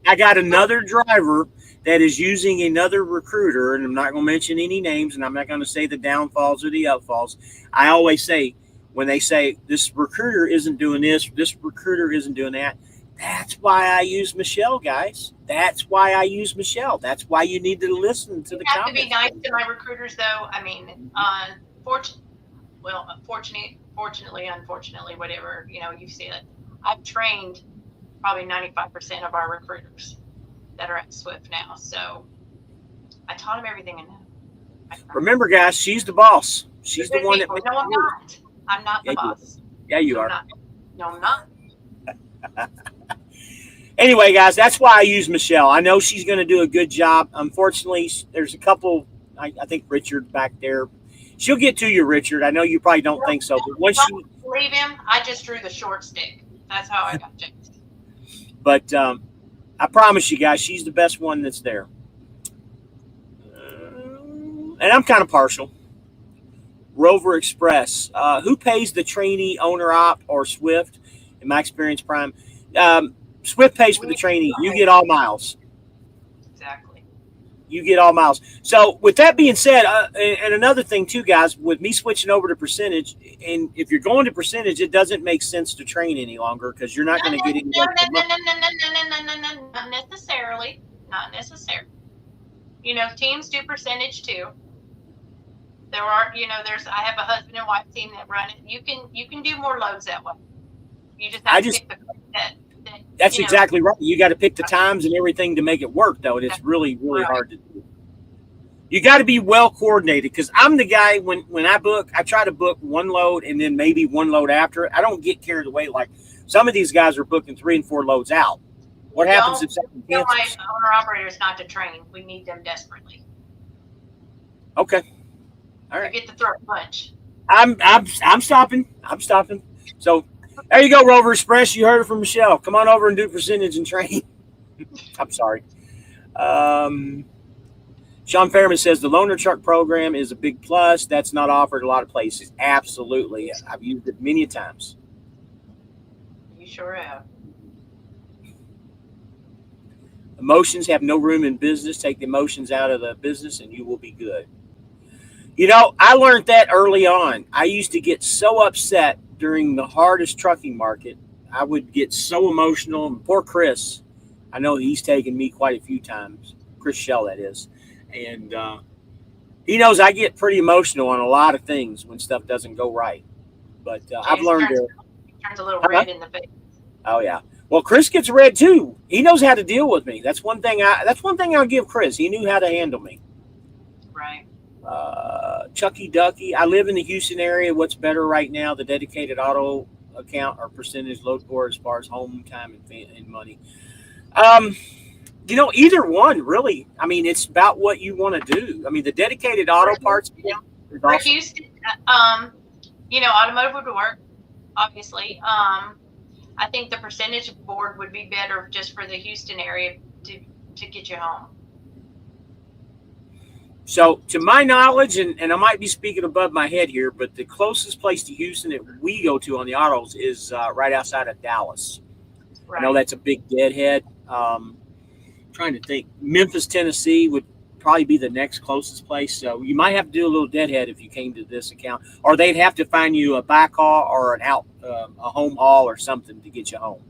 [SPEAKER 1] I got another driver that is using another recruiter, and I'm not going to mention any names, and I'm not going to say the downfalls or the upfalls. I always say, when they say this recruiter isn't doing this recruiter isn't doing that, that's why I use Michelle, guys. That's why I use Michelle. That's why you need to listen to the comments.
[SPEAKER 2] I have to be nice to my recruiters, though. I mean, fortunately, unfortunately, whatever, you know, you see it. I've trained probably 95% of our recruiters that are at Swift now. So I taught them everything I know.
[SPEAKER 1] Remember, guys, she's the boss. She's the one that makes
[SPEAKER 2] No, I'm not. I'm not the boss.
[SPEAKER 1] Yeah, you are.
[SPEAKER 2] No, I'm not.
[SPEAKER 1] Anyway, guys, that's why I use Michelle. I know she's going to do a good job. Unfortunately, there's a couple, I think Richard back there. She'll get to you, Richard. I know you probably don't think so. But once you
[SPEAKER 2] leave him, I just drew the short stick. That's how I got James.
[SPEAKER 1] But I promise you guys, she's the best one that's there. And I'm kind of partial. Rover Express. Who pays the trainee, owner op, or Swift? In my experience, Prime. Swift pays for the trainee. You get all miles.
[SPEAKER 2] Exactly.
[SPEAKER 1] You get all miles. So with that being said, and another thing too, guys, with me switching over to percentage, and if you're going to percentage, it doesn't make sense to train any longer because you're not going to get any.
[SPEAKER 2] Not necessarily. Not necessarily. You know, teams do percentage too. There are, you know, I have a husband and wife team that run it. You can do more loads that way. You just have to pick the
[SPEAKER 1] That's exactly right. You got to pick the times and everything to make it work, though. And it's really, really hard to do. You got to be well coordinated because I'm the guy when I book, I try to book one load and then maybe one load after it. I don't get carried away like some of these guys are booking 3 and 4 loads out. What happens if something cancels?
[SPEAKER 2] My owner operators not to train. We need them desperately.
[SPEAKER 1] Okay. All right.
[SPEAKER 2] You get the throat punch.
[SPEAKER 1] I'm stopping. I'm stopping. So there you go, Rover Express. You heard it from Michelle. Come on over and do percentage and train. I'm sorry. Sean Fairman says the loaner truck program is a big plus. That's not offered a lot of places. Absolutely. I've used it many times.
[SPEAKER 2] You sure have.
[SPEAKER 1] Emotions have no room in business. Take the emotions out of the business and you will be good. You know, I learned that early on. I used to get so upset during the hardest trucking market. I would get so emotional. And poor Chris, I know he's taken me quite a few times. Chris Shell, that is. And he knows I get pretty emotional on a lot of things when stuff doesn't go right. But I've learned to.
[SPEAKER 2] Turns a little red in the face. Oh,
[SPEAKER 1] yeah. Well, Chris gets red, too. He knows how to deal with me. That's one thing I'll give Chris. He knew how to handle me.
[SPEAKER 2] Right.
[SPEAKER 1] Chucky Ducky. I live in the Houston area. What's better right now, the dedicated auto account or percentage load board as far as home time and money? You know, either one, really. I mean, it's about what you want to do. I mean, the dedicated auto parts.
[SPEAKER 2] For Houston, you know, automotive would work, obviously. I think the percentage board would be better just for the Houston area to get you home.
[SPEAKER 1] So, to my knowledge, and I might be speaking above my head here, but the closest place to Houston that we go to on the autos is right outside of Dallas. Right. I know that's a big deadhead. Trying to think. Memphis, Tennessee would probably be the next closest place. So, you might have to do a little deadhead if you came to this account. Or they'd have to find you a back haul or a home haul or something to get you home.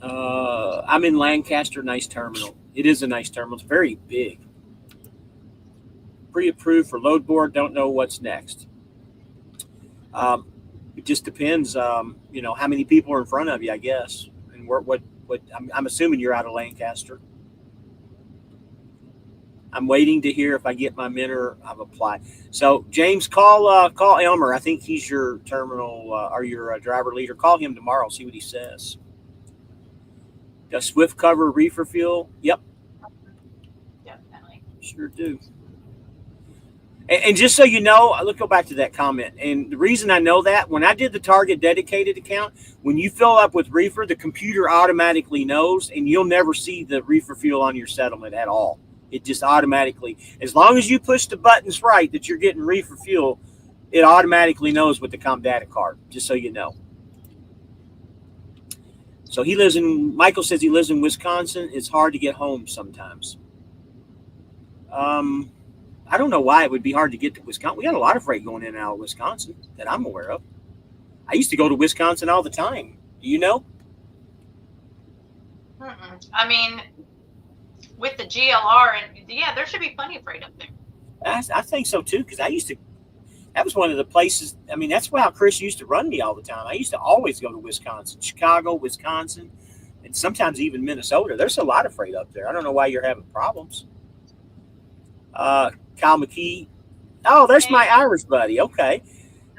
[SPEAKER 1] I'm in Lancaster, nice terminal. It is a nice terminal. It's very big. Pre-approved for load board. Don't know what's next. It just depends. You know, how many people are in front of you, I guess, and what. I'm assuming you're out of Lancaster. I'm waiting to hear if I get my mentor. I've applied. So James, call Elmer. I think he's your terminal or your driver leader. Call him tomorrow. See what he says. Does Swift cover reefer fuel? Yep. Sure do. And just so you know, let's go back to that comment. And the reason I know that, when I did the Target dedicated account, when you fill up with reefer, the computer automatically knows, and you'll never see the reefer fuel on your settlement at all. It just automatically, as long as you push the buttons right that you're getting reefer fuel, it automatically knows with the ComData card, just so you know. So Michael says he lives in Wisconsin. It's hard to get home sometimes. I don't know why it would be hard to get to Wisconsin. We got a lot of freight going in and out of Wisconsin that I'm aware of. I used to go to Wisconsin all the time. Do you know?
[SPEAKER 2] I mean, with the GLR, and yeah, there should be plenty of freight up there.
[SPEAKER 1] I think so too, because that was one of the places. I mean, that's how Chris used to run me all the time. I used to always go to Wisconsin, Chicago, Wisconsin, and sometimes even Minnesota. There's a lot of freight up there. I don't know why you're having problems. Kyle McKee. Oh, there's my Irish buddy. Okay.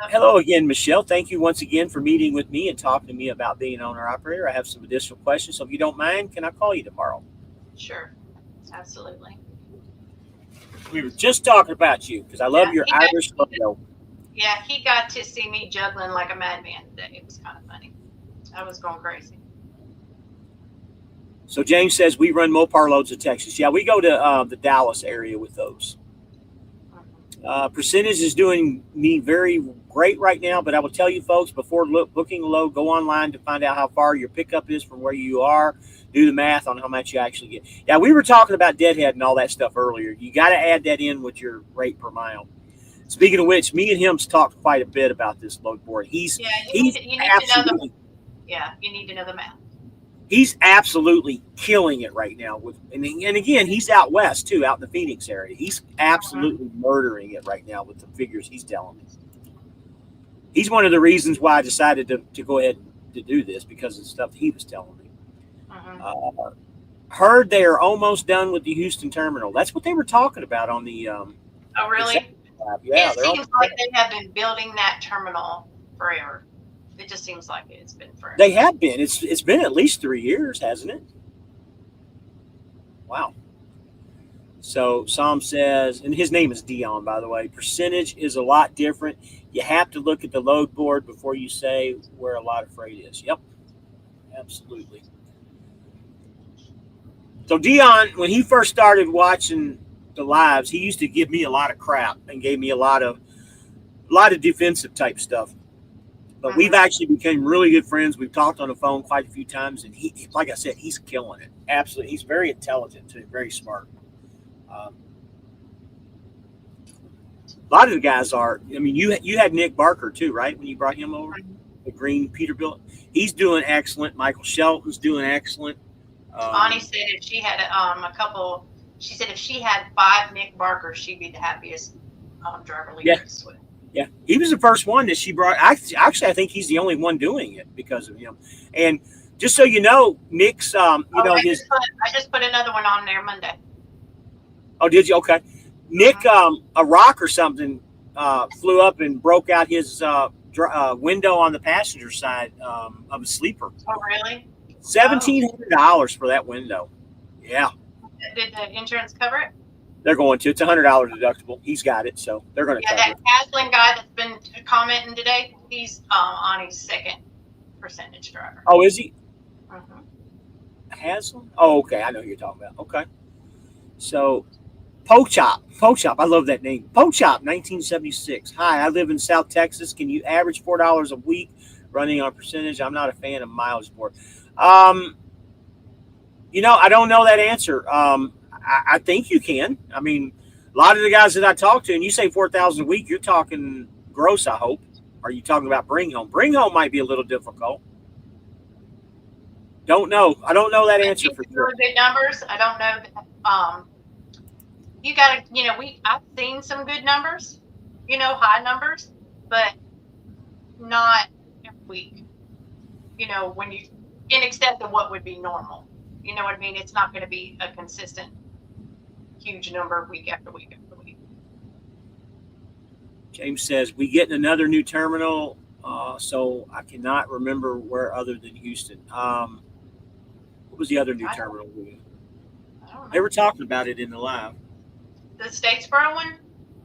[SPEAKER 1] Hello again, Michelle. Thank you once again for meeting with me and talking to me about being an owner-operator. I have some additional questions, so if you don't mind, can I call you tomorrow?
[SPEAKER 2] Sure. Absolutely.
[SPEAKER 1] We were just talking about you because I love your Irish logo.
[SPEAKER 2] Yeah, he got to see me juggling like a madman today. It was kind of funny. I was going crazy.
[SPEAKER 1] So James says we run Mopar loads of Texas. Yeah, we go to the Dallas area with those. Percentage is doing me very great right now, but I will tell you folks, before booking a load, go online to find out how far your pickup is from where you are. Do the math on how much you actually get. Yeah, we were talking about deadhead and all that stuff earlier. You got to add that in with your rate per mile. Speaking of which, me and him's talked quite a bit about this load board. You need to know the math. He's absolutely killing it right now and again, he's out west too, out in the Phoenix area. He's absolutely murdering it right now with the figures he's telling me. He's one of the reasons why I decided to go ahead to do this, because of the stuff he was telling me. Heard they are almost done with the Houston terminal. That's what they were talking about on the. Oh,
[SPEAKER 2] really? Yeah, it seems like they have been building that terminal forever. It just seems like it's been forever.
[SPEAKER 1] They have been. It's been at least 3 years, hasn't it? Wow. So Sam says, and his name is Dion, by the way, percentage is a lot different. You have to look at the load board before you say where a lot of freight is. Yep, absolutely. So Dion, when he first started watching the lives, he used to give me a lot of crap and gave me a lot of defensive type stuff. But we've actually become really good friends. We've talked on the phone quite a few times, and he, like I said, he's killing it. Absolutely, he's very intelligent too, very smart. A lot of the guys are. I mean, you had Nick Barker too, right? When you brought him over, the green Peterbilt, he's doing excellent. Michael Shelton's doing excellent.
[SPEAKER 2] Bonnie said if she had she said if she had 5 Nick Barkers, she'd be the happiest driver leader.
[SPEAKER 1] Yeah, he was the first one that she brought. Actually, I think he's the only one doing it because of him. And just so you know, Nick's, I
[SPEAKER 2] just put another one on there Monday.
[SPEAKER 1] Oh, did you? Okay. Nick, a rock or something flew up and broke out his window on the passenger side of a sleeper.
[SPEAKER 2] Oh, really?
[SPEAKER 1] $1,700 for that window. Yeah.
[SPEAKER 2] Did the insurance cover it?
[SPEAKER 1] They're going to. It's $100 deductible. He's got it, so they're going to cover
[SPEAKER 2] it. Yeah, that Haslin guy that's been commenting today, he's on his second percentage driver.
[SPEAKER 1] Oh, is he? Haslin? Oh, okay. I know who you're talking about. Okay. So, Pochop. I love that name. Pochop, 1976. Hi, I live in South Texas. Can you average $4 a week running on percentage? I'm not a fan of mileage board. I don't know that answer. I think you can. I mean, a lot of the guys that I talk to, and you say 4,000 a week, you're talking gross, I hope. Are you talking about bring home? Bring home might be a little difficult. Don't know. I don't know that answer for sure.
[SPEAKER 2] Good numbers. I don't know. You got to, I've seen some good numbers, high numbers, but not every week. When you in excess of what would be normal. You know what I mean? It's not going to be a consistent huge number week after week after week.
[SPEAKER 1] James says, we getting another new terminal, so I cannot remember where other than Houston. What was the other new terminal? They were talking about it in the live.
[SPEAKER 2] The Statesboro one?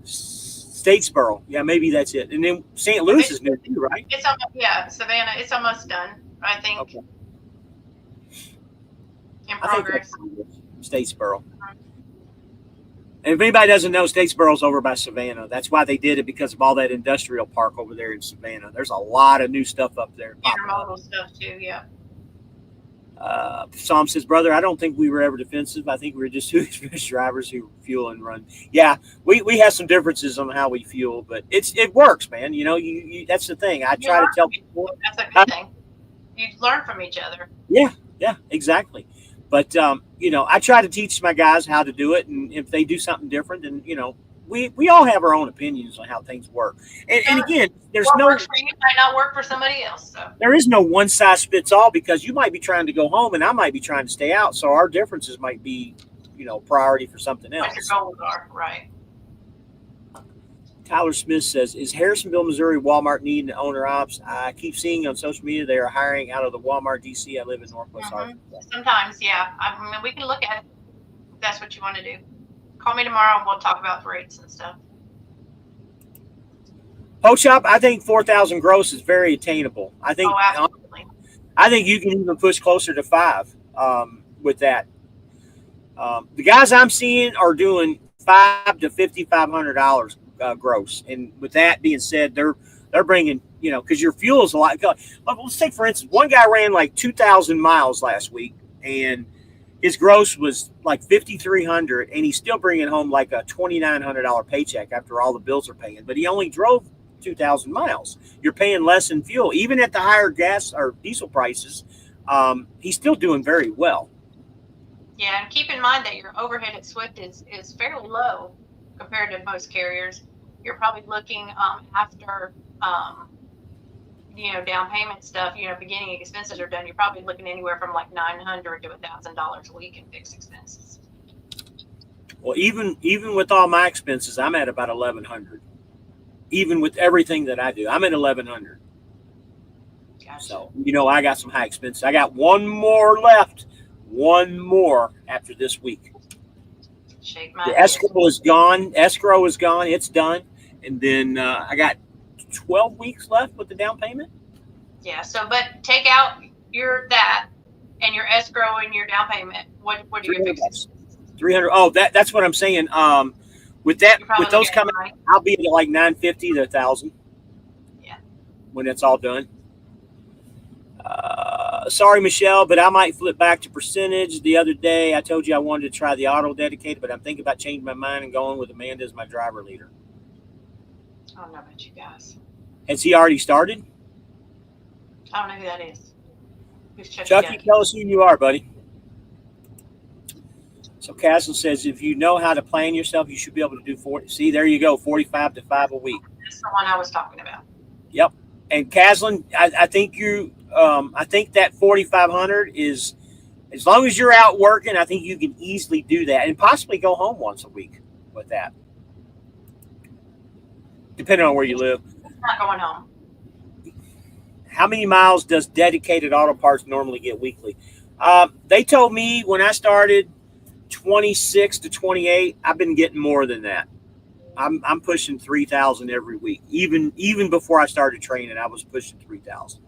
[SPEAKER 1] Statesboro. Yeah, maybe that's it. And then St. Louis is new too, right?
[SPEAKER 2] It's almost, yeah, Savannah. It's almost done, I think.
[SPEAKER 1] Okay.
[SPEAKER 2] In
[SPEAKER 1] I think
[SPEAKER 2] progress.
[SPEAKER 1] that's Statesboro. And if anybody doesn't know, Statesboro's over by Savannah. That's why they did it, because of all that industrial park over there in Savannah. There's a lot of new stuff up there.
[SPEAKER 2] Intermodal stuff too, yeah.
[SPEAKER 1] Psalm says, brother, I don't think we were ever defensive. I think we were just two experienced drivers who fuel and run. Yeah, we have some differences on how we fuel, but it works, man. You know, you that's the thing. I try to tell people.
[SPEAKER 2] That's a good thing. You learn from each other.
[SPEAKER 1] Yeah, exactly. But you know, I try to teach my guys how to do it, and if they do something different, then you know, we all have our own opinions on how things work. And again, there's
[SPEAKER 2] what
[SPEAKER 1] no
[SPEAKER 2] works for you might not work for somebody else. So
[SPEAKER 1] there is no one size fits all, because you might be trying to go home and I might be trying to stay out. So our differences might be, you know, priority for something else.
[SPEAKER 2] what your goals are, right?
[SPEAKER 1] Tyler Smith says, is Harrisonville, Missouri Walmart needing owner ops? I keep seeing on social media they are hiring out of the Walmart DC. I live in Northwest Arkansas.
[SPEAKER 2] Sometimes, yeah. I mean, we can look at it if that's what you want to do. Call me tomorrow and we'll talk about rates and stuff.
[SPEAKER 1] Poke Shop, I think 4,000 gross is very attainable. I think you can even push closer to 5 with that. The guys I'm seeing are doing $500 to $5,500 gross. And with that being said, they're bringing, you know, because your fuel is a lot. Let's take, for instance, one guy ran like 2,000 miles last week, and his gross was like $5,300, and he's still bringing home like a $2,900 paycheck after all the bills are paying. But he only drove 2,000 miles. You're paying less in fuel, even at the higher gas or diesel prices. He's still doing very well.
[SPEAKER 2] Yeah, and keep in mind that your overhead at Swift is fairly low compared to most carriers. You're probably looking after you know, down payment stuff, you know, beginning expenses are done, you're probably looking anywhere from like $900 to $1,000 a week in fixed expenses.
[SPEAKER 1] Well, even with all my expenses, I'm at about $1,100. Even with everything that I do, I'm at $1,100.
[SPEAKER 2] Gotcha.
[SPEAKER 1] So, you know, I got some high expenses. I got one more left. One more after this week.
[SPEAKER 2] Shake my
[SPEAKER 1] The
[SPEAKER 2] head.
[SPEAKER 1] escrow is gone. Escrow is gone. It's done. And then I got 12 weeks left with the down payment.
[SPEAKER 2] Yeah. So, but take out that and your escrow and your down payment. What are your fixed expenses?
[SPEAKER 1] 300. Oh, that's what I'm saying. With that, with those coming,
[SPEAKER 2] right?
[SPEAKER 1] I'll be at like 950 to 1,000.
[SPEAKER 2] Yeah.
[SPEAKER 1] When it's all done. Sorry, Michelle, but I might flip back to percentage. The other day, I told you I wanted to try the auto dedicated, but I'm thinking about changing my mind and going with Amanda as my driver leader.
[SPEAKER 2] I don't know about you guys.
[SPEAKER 1] Has he already started?
[SPEAKER 2] I don't know who that is. Who's
[SPEAKER 1] Chucky, tell us who you are, buddy. So Castle says, if you know how to plan yourself, you should be able to do 40. See, there you go, 45 to 5 a week.
[SPEAKER 2] That's the one I was talking about.
[SPEAKER 1] Yep. And Caslin, I think I think that 4,500 is, as long as you're out working, I think you can easily do that and possibly go home once a week with that, depending on where you live.
[SPEAKER 2] Not going home.
[SPEAKER 1] How many miles does dedicated auto parts normally get weekly? They told me when I started 26 to 28, I've been getting more than that. I'm pushing 3,000 every week. Even before I started training, I was pushing 3,000.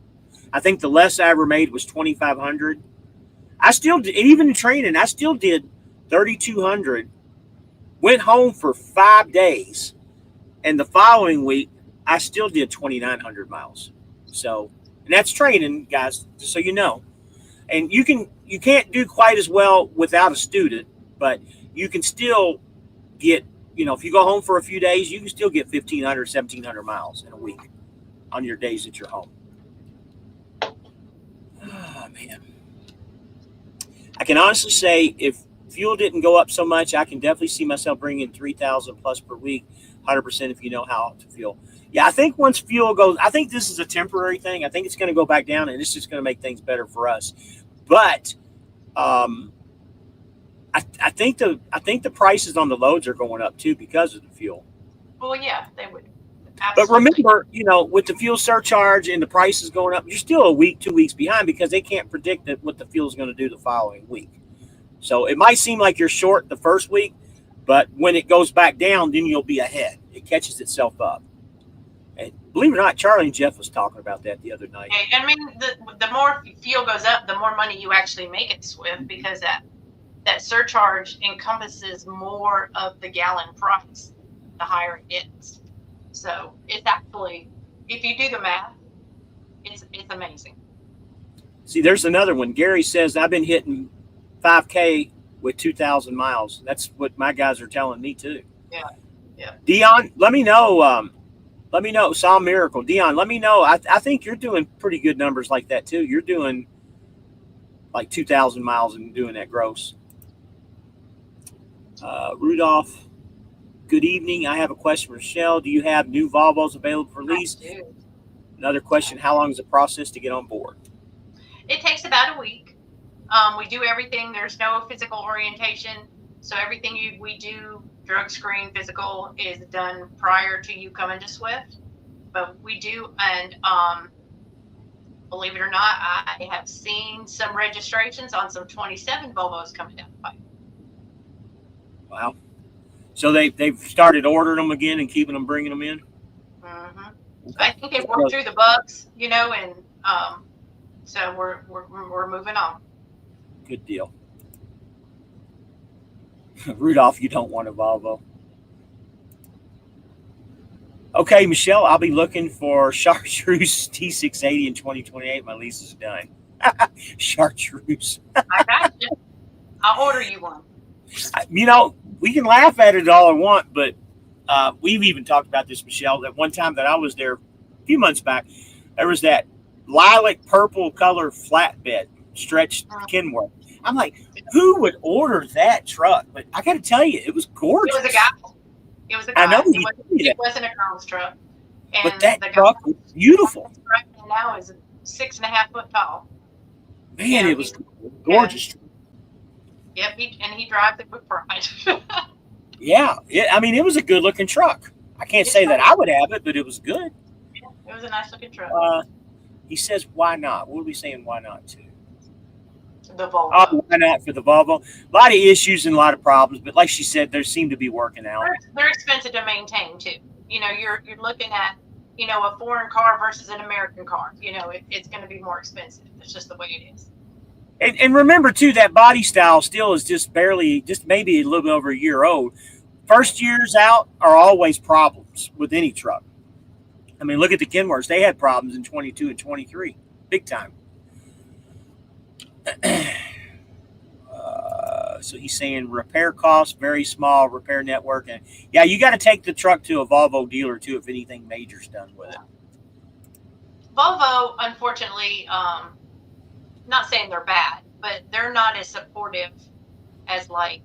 [SPEAKER 1] I think the less I ever made was 2,500. I still did, even in training, I still did 3,200. Went home for 5 days, and the following week I still did 2,900 miles. So, and that's training, guys, just so you know. And you can't do quite as well without a student, but you can still get, you know, if you go home for a few days, you can still get 1,500, 1,700 miles in a week on your days that you're home. Oh, man. I can honestly say if fuel didn't go up so much, I can definitely see myself bringing 3,000 plus per week, 100% if you know how to fuel. Yeah, I think once fuel goes, I think this is a temporary thing. I think it's going to go back down, and it's just going to make things better for us. But I think the prices on the loads are going up too because of the fuel.
[SPEAKER 2] Well, yeah, they would. Absolutely.
[SPEAKER 1] But remember, you know, with the fuel surcharge and the prices going up, you're still a week, 2 weeks behind because they can't predict what the fuel is going to do the following week. So it might seem like you're short the first week, But when it goes back down, then you'll be ahead. It catches itself up. And believe it or not, Charlie and Jeff was talking about that the other night.
[SPEAKER 2] I mean, the more fuel goes up, the more money you actually make at Swift, because that surcharge encompasses more of the gallon price the higher it gets. So it's actually, if you do the math, it's amazing.
[SPEAKER 1] See, there's another one. Gary says, I've been hitting 5K with 2,000 miles. That's what my guys are telling me too.
[SPEAKER 2] Yeah.
[SPEAKER 1] Dion, let me know. Let me know. Saw Miracle. Dion, let me know. I think you're doing pretty good numbers like that too. You're doing like 2,000 miles and doing that gross. Rudolph, good evening. I have a question for Michelle. Do you have new Volvos available for lease?
[SPEAKER 2] I do.
[SPEAKER 1] Another question, how long is the process to get on board?
[SPEAKER 2] It takes about a week. We do everything. There's no physical orientation. So everything we do, drug screen, physical, is done prior to you coming to Swift. But we do, and believe it or not, I have seen some registrations on some 27 Volvos coming down the pipe.
[SPEAKER 1] Wow. So they've started ordering them again and keeping them, bringing them in?
[SPEAKER 2] Mm-hmm. I think they've worked through the bugs, and so we're moving on.
[SPEAKER 1] Good deal. Rudolph, you don't want a Volvo. Okay, Michelle, I'll be looking for Chartreuse T680 in 2028. My lease is done. Chartreuse.
[SPEAKER 2] I got you. I'll order you one.
[SPEAKER 1] We can laugh at it all I want, but we've even talked about this, Michelle, that one time that I was there a few months back, there was that lilac purple color flatbed stretched Kenworth. I'm like, who would order that truck? But I got to tell you, it was gorgeous.
[SPEAKER 2] It was a guy.
[SPEAKER 1] I know
[SPEAKER 2] it wasn't a girl's truck. And
[SPEAKER 1] but that truck was beautiful.
[SPEAKER 2] Right now is 6.5 foot tall.
[SPEAKER 1] Man, it was gorgeous.
[SPEAKER 2] Yep, he drives it with pride.
[SPEAKER 1] Yeah, it was a good looking truck. I can't say that I would have it, but it was good.
[SPEAKER 2] Yeah, it was a nice looking truck.
[SPEAKER 1] He says, why not? What are we saying why not to?
[SPEAKER 2] The Volvo.
[SPEAKER 1] Oh, why not for the Volvo? A lot of issues and a lot of problems, but like she said, they seem to be working out.
[SPEAKER 2] They're expensive to maintain too. You're looking at, a foreign car versus an American car. It's going to be more expensive. It's just the way it is.
[SPEAKER 1] And remember too, that body style still is just maybe a little bit over a year old. First years out are always problems with any truck. I mean, look at the Kenworths. They had problems in 22 and 23, big time. So he's saying repair costs, very small repair network. And yeah, you got to take the truck to a Volvo dealer too if anything major's done with it.
[SPEAKER 2] Volvo, unfortunately, not saying they're bad, but they're not as supportive as like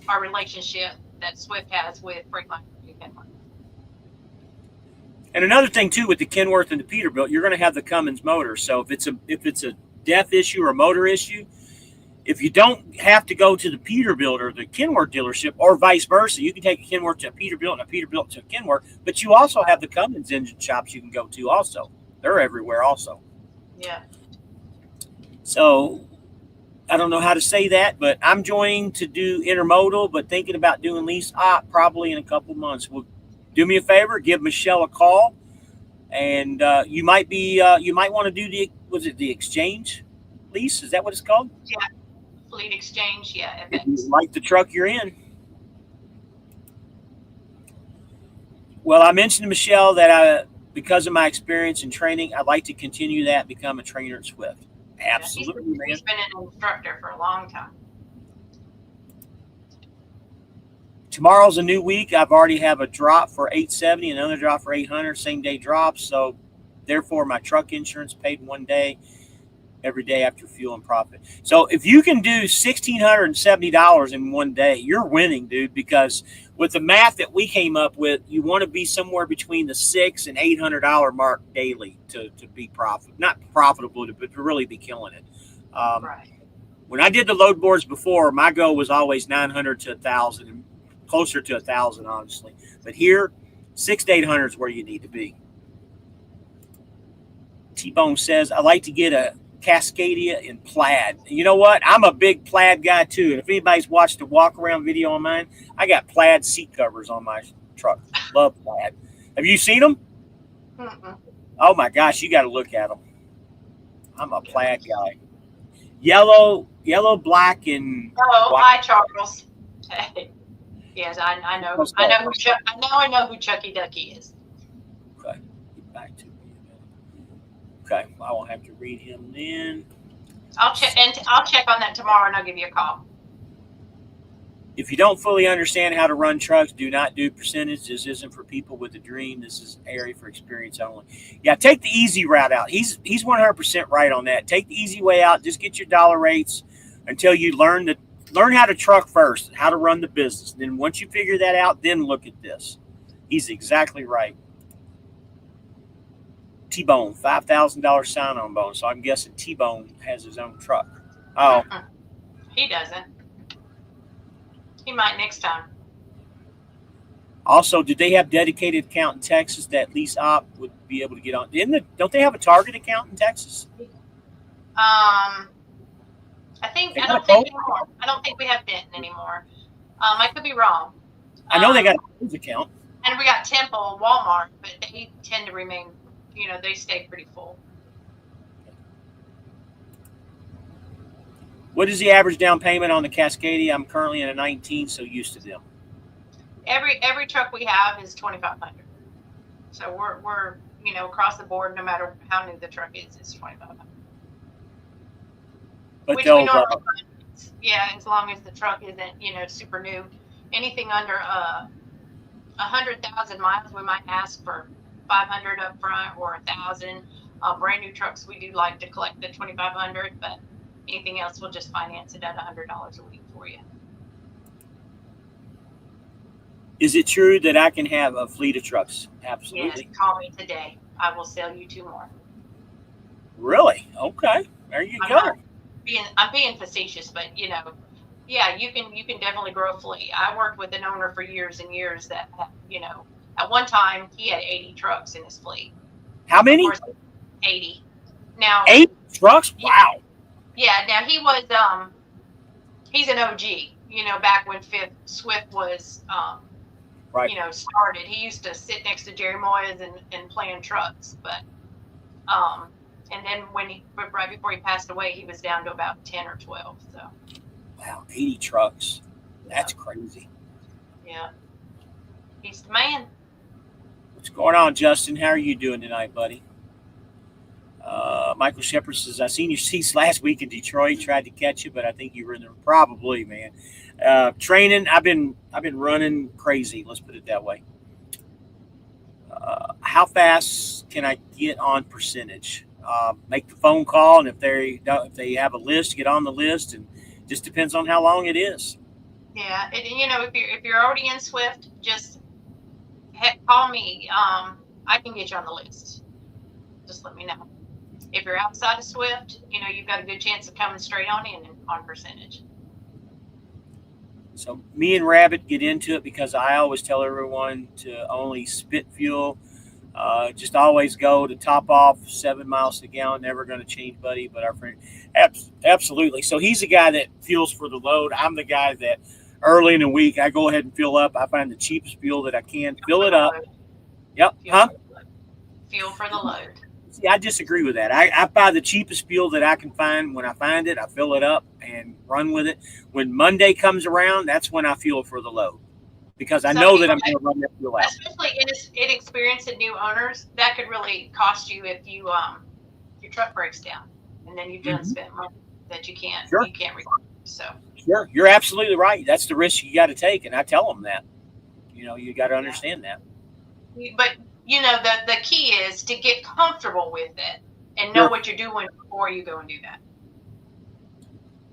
[SPEAKER 2] our relationship that Swift has with Freightliner and Kenworth.
[SPEAKER 1] And another thing too with the Kenworth and the Peterbilt, you're going to have the Cummins motor. So if it's a DEF issue or motor issue, if you don't have to go to the Peterbilt or the Kenworth dealership or vice versa, you can take a Kenworth to a Peterbilt and a Peterbilt to a Kenworth, but you also have the Cummins engine shops you can go to also. They're everywhere also.
[SPEAKER 2] Yeah.
[SPEAKER 1] So I don't know how to say that, but I'm joining to do intermodal, but thinking about doing lease probably in a couple months. Well, do me a favor, give Michelle a call, and you might want to do the exchange lease? Is that what it's called?
[SPEAKER 2] Yeah. Fleet exchange, yeah.
[SPEAKER 1] If you like the truck you're in. Well, I mentioned to Michelle that because of my experience in training, I'd like to continue that, become a trainer at Swift. Absolutely, man.
[SPEAKER 2] He's been an instructor for a long time.
[SPEAKER 1] Tomorrow's a new week. I've already have a drop for $870, another drop for $800, same day drops. So therefore, my truck insurance paid one day, every day after fuel and profit. So if you can do $1,670 in one day, you're winning, dude, because with the math that we came up with, you want to be somewhere between the $600 and $800 mark daily to be not profitable, but to really be killing it.
[SPEAKER 2] Right.
[SPEAKER 1] When I did the load boards before, my goal was always 900 to 1,000, and closer to 1,000, honestly. But here, 600 to 800 is where you need to be. T-Bone says, I like to get a Cascadia in plaid. You know what? I'm a big plaid guy too. And if anybody's watched the walk around video on mine, I got plaid seat covers on my truck. Love plaid. Have you seen them?
[SPEAKER 2] Mm-mm.
[SPEAKER 1] Oh my gosh, you got to look at them. I'm a plaid guy. Yellow, black, and
[SPEAKER 2] Oh,
[SPEAKER 1] white.
[SPEAKER 2] hi, Charles. Yes, I know. I know who Chucky Ducky is.
[SPEAKER 1] Okay, get back to me. Okay, I won't have to read him then.
[SPEAKER 2] I'll check on that tomorrow, and I'll give you a call.
[SPEAKER 1] If you don't fully understand how to run trucks, do not do percentage. This isn't for people with a dream. This is an area for experience only. Yeah, take the easy route out. He's 100% right on that. Take the easy way out. Just get your dollar rates until you learn how to truck first, how to run the business. Then once you figure that out, then look at this. He's exactly right. T-Bone, $5,000 sign-on bonus. So I'm guessing T-Bone has his own truck. Oh.
[SPEAKER 2] He doesn't. He might next time.
[SPEAKER 1] Also, did they have dedicated account in Texas that lease op would be able to get on? Don't they have a Target account in Texas?
[SPEAKER 2] I don't think anymore. I don't think we have Denton anymore. I could be wrong.
[SPEAKER 1] I know they got a Lowe's account.
[SPEAKER 2] And we got Temple, Walmart, but they tend to remain, they stay pretty full.
[SPEAKER 1] What is the average down payment on the Cascadia? I'm currently in a 19, so used to them.
[SPEAKER 2] Every truck we have is $2,500. So we're across the board, no matter how new the truck is, it's $2,500.
[SPEAKER 1] But
[SPEAKER 2] which we normally find, as long as the truck isn't super new. Anything under 100,000 miles, we might ask for $500 up front or $1,000. Brand new trucks, we do like to collect the $2,500, but anything else, we'll just finance it at $100 a week for you.
[SPEAKER 1] Is it true that I can have a fleet of trucks? Absolutely.
[SPEAKER 2] Yes, call me today. I will sell you 2 more.
[SPEAKER 1] Really? Okay. There you go.
[SPEAKER 2] I'm being facetious, but you can definitely grow a fleet. I worked with an owner for years and years that at one time he had 80 trucks in his fleet.
[SPEAKER 1] How many?
[SPEAKER 2] 80. Now
[SPEAKER 1] 8 trucks? Wow.
[SPEAKER 2] Yeah. Now he was he's an OG. Back when Swift was
[SPEAKER 1] right.
[SPEAKER 2] Started. He used to sit next to Jerry Moyes and plan trucks, but and then right before he passed away, he was down to about 10 or 12. So.
[SPEAKER 1] Wow, 80 trucks. That's crazy.
[SPEAKER 2] Yeah. He's the man.
[SPEAKER 1] What's going on, Justin? How are you doing tonight, buddy? Michael Shepard says, I seen your seats last week in Detroit. Tried to catch you, but I think you were in there. Probably, man. Training, I've been running crazy. Let's put it that way. How fast can I get on percentage? Make the phone call, and if they have a list, get on the list, and just depends on how long it is.
[SPEAKER 2] Yeah, if you're already in Swift, just call me. I can get you on the list. Just let me know. If you're outside of Swift, you've got a good chance of coming straight on in on percentage.
[SPEAKER 1] So me and Rabbit get into it because I always tell everyone to only spit fuel. Just always go to top off 7 miles a gallon. Never going to change, buddy. But our friend, absolutely. So he's the guy that fuels for the load. I'm the guy that early in the week I go ahead and fill up. I find the cheapest fuel that I can, fill it up. Yep.
[SPEAKER 2] Fuel for the load.
[SPEAKER 1] See, I disagree with that. I buy the cheapest fuel that I can find. When I find it, I fill it up and run with it. When Monday comes around, that's when I fuel for the load. Because I know that I'm going to run that fuel out.
[SPEAKER 2] Especially inexperienced and new owners, that could really cost you if your truck breaks down, and then you've done spent money that you can't recover. So
[SPEAKER 1] sure, you're absolutely right. That's the risk you got to take, and I tell them that. You got to understand that.
[SPEAKER 2] But the key is to get comfortable with it and know what you're doing before you go and do that.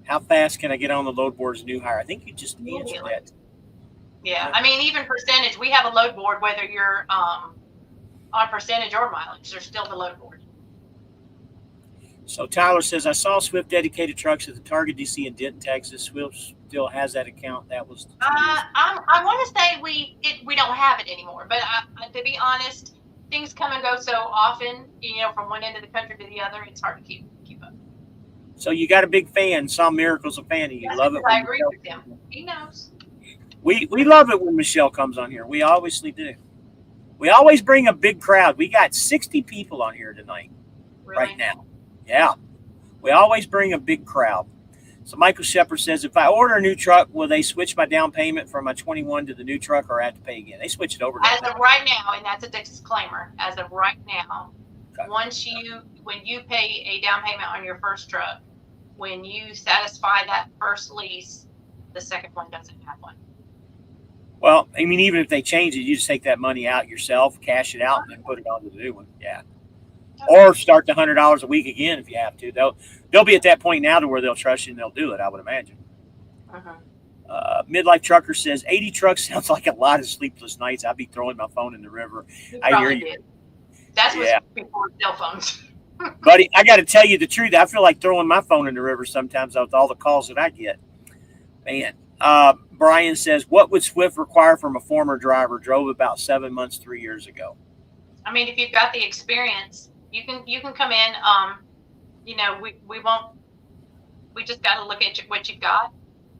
[SPEAKER 1] How fast can I get on the load board as a new hire? I think you just answered that.
[SPEAKER 2] Yeah, I mean, even percentage, we have a load board, whether you're on percentage or mileage, there's still the load board.
[SPEAKER 1] So Tyler says, I saw Swift dedicated trucks at the Target DC in Denton, Texas. Swift still has that account. That was.
[SPEAKER 2] I want to say we don't have it anymore, but to be honest, things come and go so often, from one end of the country to the other, it's hard to keep up.
[SPEAKER 1] So you got a big fan. Sam Miracle's a fan of you.
[SPEAKER 2] That's
[SPEAKER 1] Love it.
[SPEAKER 2] I agree with him. He knows.
[SPEAKER 1] We love it when Michelle comes on here. We obviously do. We always bring a big crowd. We got 60 people on here tonight,
[SPEAKER 2] Really?
[SPEAKER 1] right now. Yeah. We always bring a big crowd. So Michael Shepard says, if I order a new truck, will they switch my down payment from my 21 to the new truck, or I have to pay again? They switch it over.
[SPEAKER 2] As of right now, and that's a disclaimer, as of right now,
[SPEAKER 1] Okay.
[SPEAKER 2] when you pay a down payment on your first truck, when you satisfy that first lease, the second one doesn't have one.
[SPEAKER 1] Well, I mean, even if they change it, you just take that money out yourself, cash it out, and then put it on to the new one. Yeah. Or start the $100 a week again if you have to. They'll be at that point now to where they'll trust you and they'll do it, I would imagine. Midlife Trucker says 80 trucks sounds like a lot of sleepless nights. I'd be throwing my phone in the river. I hear you.
[SPEAKER 2] Did. That's what's before cell phones.
[SPEAKER 1] Buddy, I got to tell you the truth. I feel like throwing my phone in the river sometimes with all the calls that I get. Man. Brian says, what would Swift require from a former driver? Drove about 7 months, 3 years ago.
[SPEAKER 2] I mean, if you've got the experience, you can come in. We just got to look at what you've got.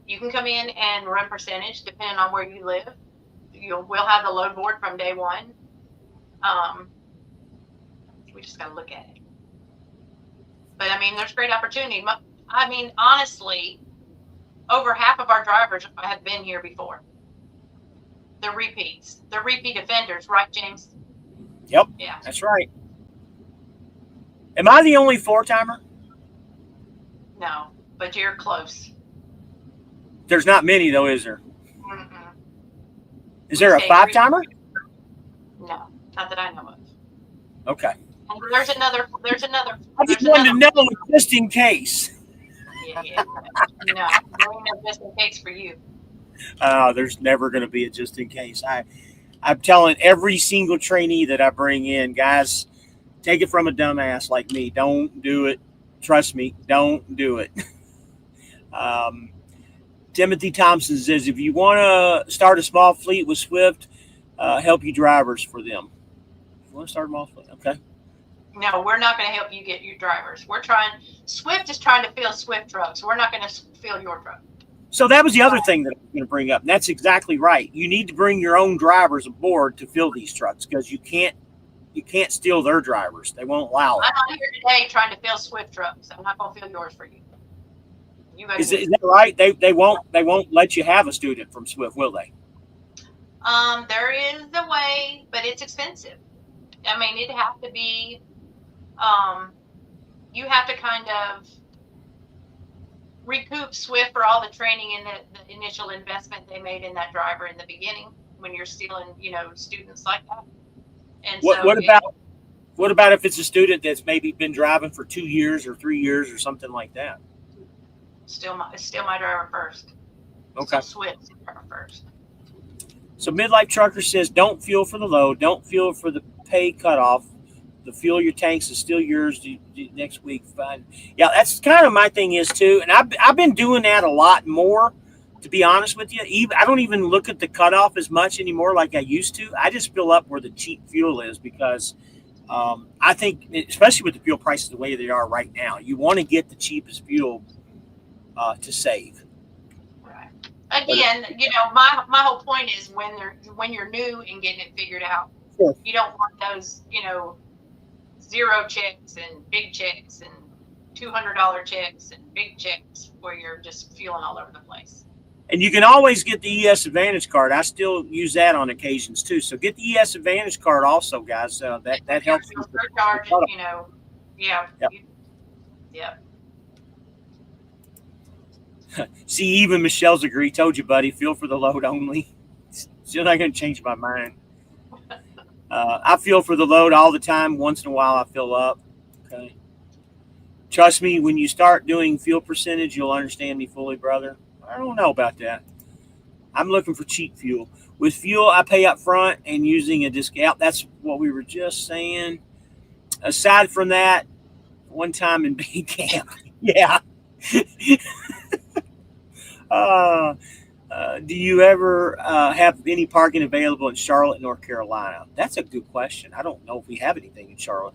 [SPEAKER 2] You can come in and run percentage depending on where you live. We'll have the load board from day one. We just got to look at it. But I mean, there's great opportunity. I mean, honestly, over half of our drivers have been here before. The repeat offenders, right, James?
[SPEAKER 1] Yep.
[SPEAKER 2] Yeah.
[SPEAKER 1] That's right. Am I the only 4-timer?
[SPEAKER 2] No, but you're close.
[SPEAKER 1] There's not many though, is there?
[SPEAKER 2] Mm-mm.
[SPEAKER 1] Is there a 5-timer?
[SPEAKER 2] No, not that I know of.
[SPEAKER 1] Okay.
[SPEAKER 2] And there's another.
[SPEAKER 1] I just wanted to know just in case.
[SPEAKER 2] Yeah. No, there ain't no just in case for you.
[SPEAKER 1] There's never going to be a just in case. I'm telling every single trainee that I bring in, guys, take it from a dumbass like me. Don't do it. Trust me, don't do it. Timothy Thompson says, if you want to start a small fleet with Swift, help you drivers for them. You want to start a small fleet? Okay.
[SPEAKER 2] No, we're not going to help you get your drivers. Swift is trying to fill Swift trucks. We're not going to fill your truck.
[SPEAKER 1] So that was the other thing that I was going to bring up. And that's exactly right. You need to bring your own drivers aboard to fill these trucks because you can't steal their drivers. They won't allow it.
[SPEAKER 2] I'm not here today trying to fill Swift trucks. I'm not going to fill yours for you.
[SPEAKER 1] Is that right? They won't let you have a student from Swift, will they?
[SPEAKER 2] There is a way, but it's expensive. I mean, it'd have to be. You have to kind of recoup Swift for all the training and the initial investment they made in that driver in the beginning when you're stealing, students like that. And
[SPEAKER 1] what about if it's a student that's maybe been driving for 2 years or 3 years or something like that?
[SPEAKER 2] Still my driver first.
[SPEAKER 1] Okay.
[SPEAKER 2] So Swift's driver first.
[SPEAKER 1] So Midlife Trucker says, don't fuel for the load. Don't fuel for the pay cutoff. The fuel your tanks is still yours next week. Fine. Yeah, that's kind of my thing is too. And I've been doing that a lot more, to be honest with you. I don't even look at the cutoff as much anymore like I used to. I just fill up where the cheap fuel is because I think, especially with the fuel prices the way they are right now, you want to get the cheapest fuel to save.
[SPEAKER 2] Right. Again, my whole point is when you're new and getting it figured out,
[SPEAKER 1] sure.
[SPEAKER 2] You don't want those, zero checks and big checks and $200 checks and big checks where you're just fueling all over the place.
[SPEAKER 1] And you can always get the ES Advantage card. I still use that on occasions too. So get the ES Advantage card also, guys. That helps.
[SPEAKER 2] Surcharge, yeah. Yeah.
[SPEAKER 1] See, even Michelle's agreed. Told you, buddy. Fuel for the load only. Still not going to change my mind. I fuel for the load all the time. Once in a while, I fill up. Okay. Trust me, when you start doing fuel percentage, you'll understand me fully, brother. I don't know about that. I'm looking for cheap fuel. With fuel, I pay up front and using a discount. That's what we were just saying. Aside from that, one time in B camp. Yeah. Do you ever have any parking available in Charlotte, North Carolina? That's a good question. I don't know if we have anything in Charlotte.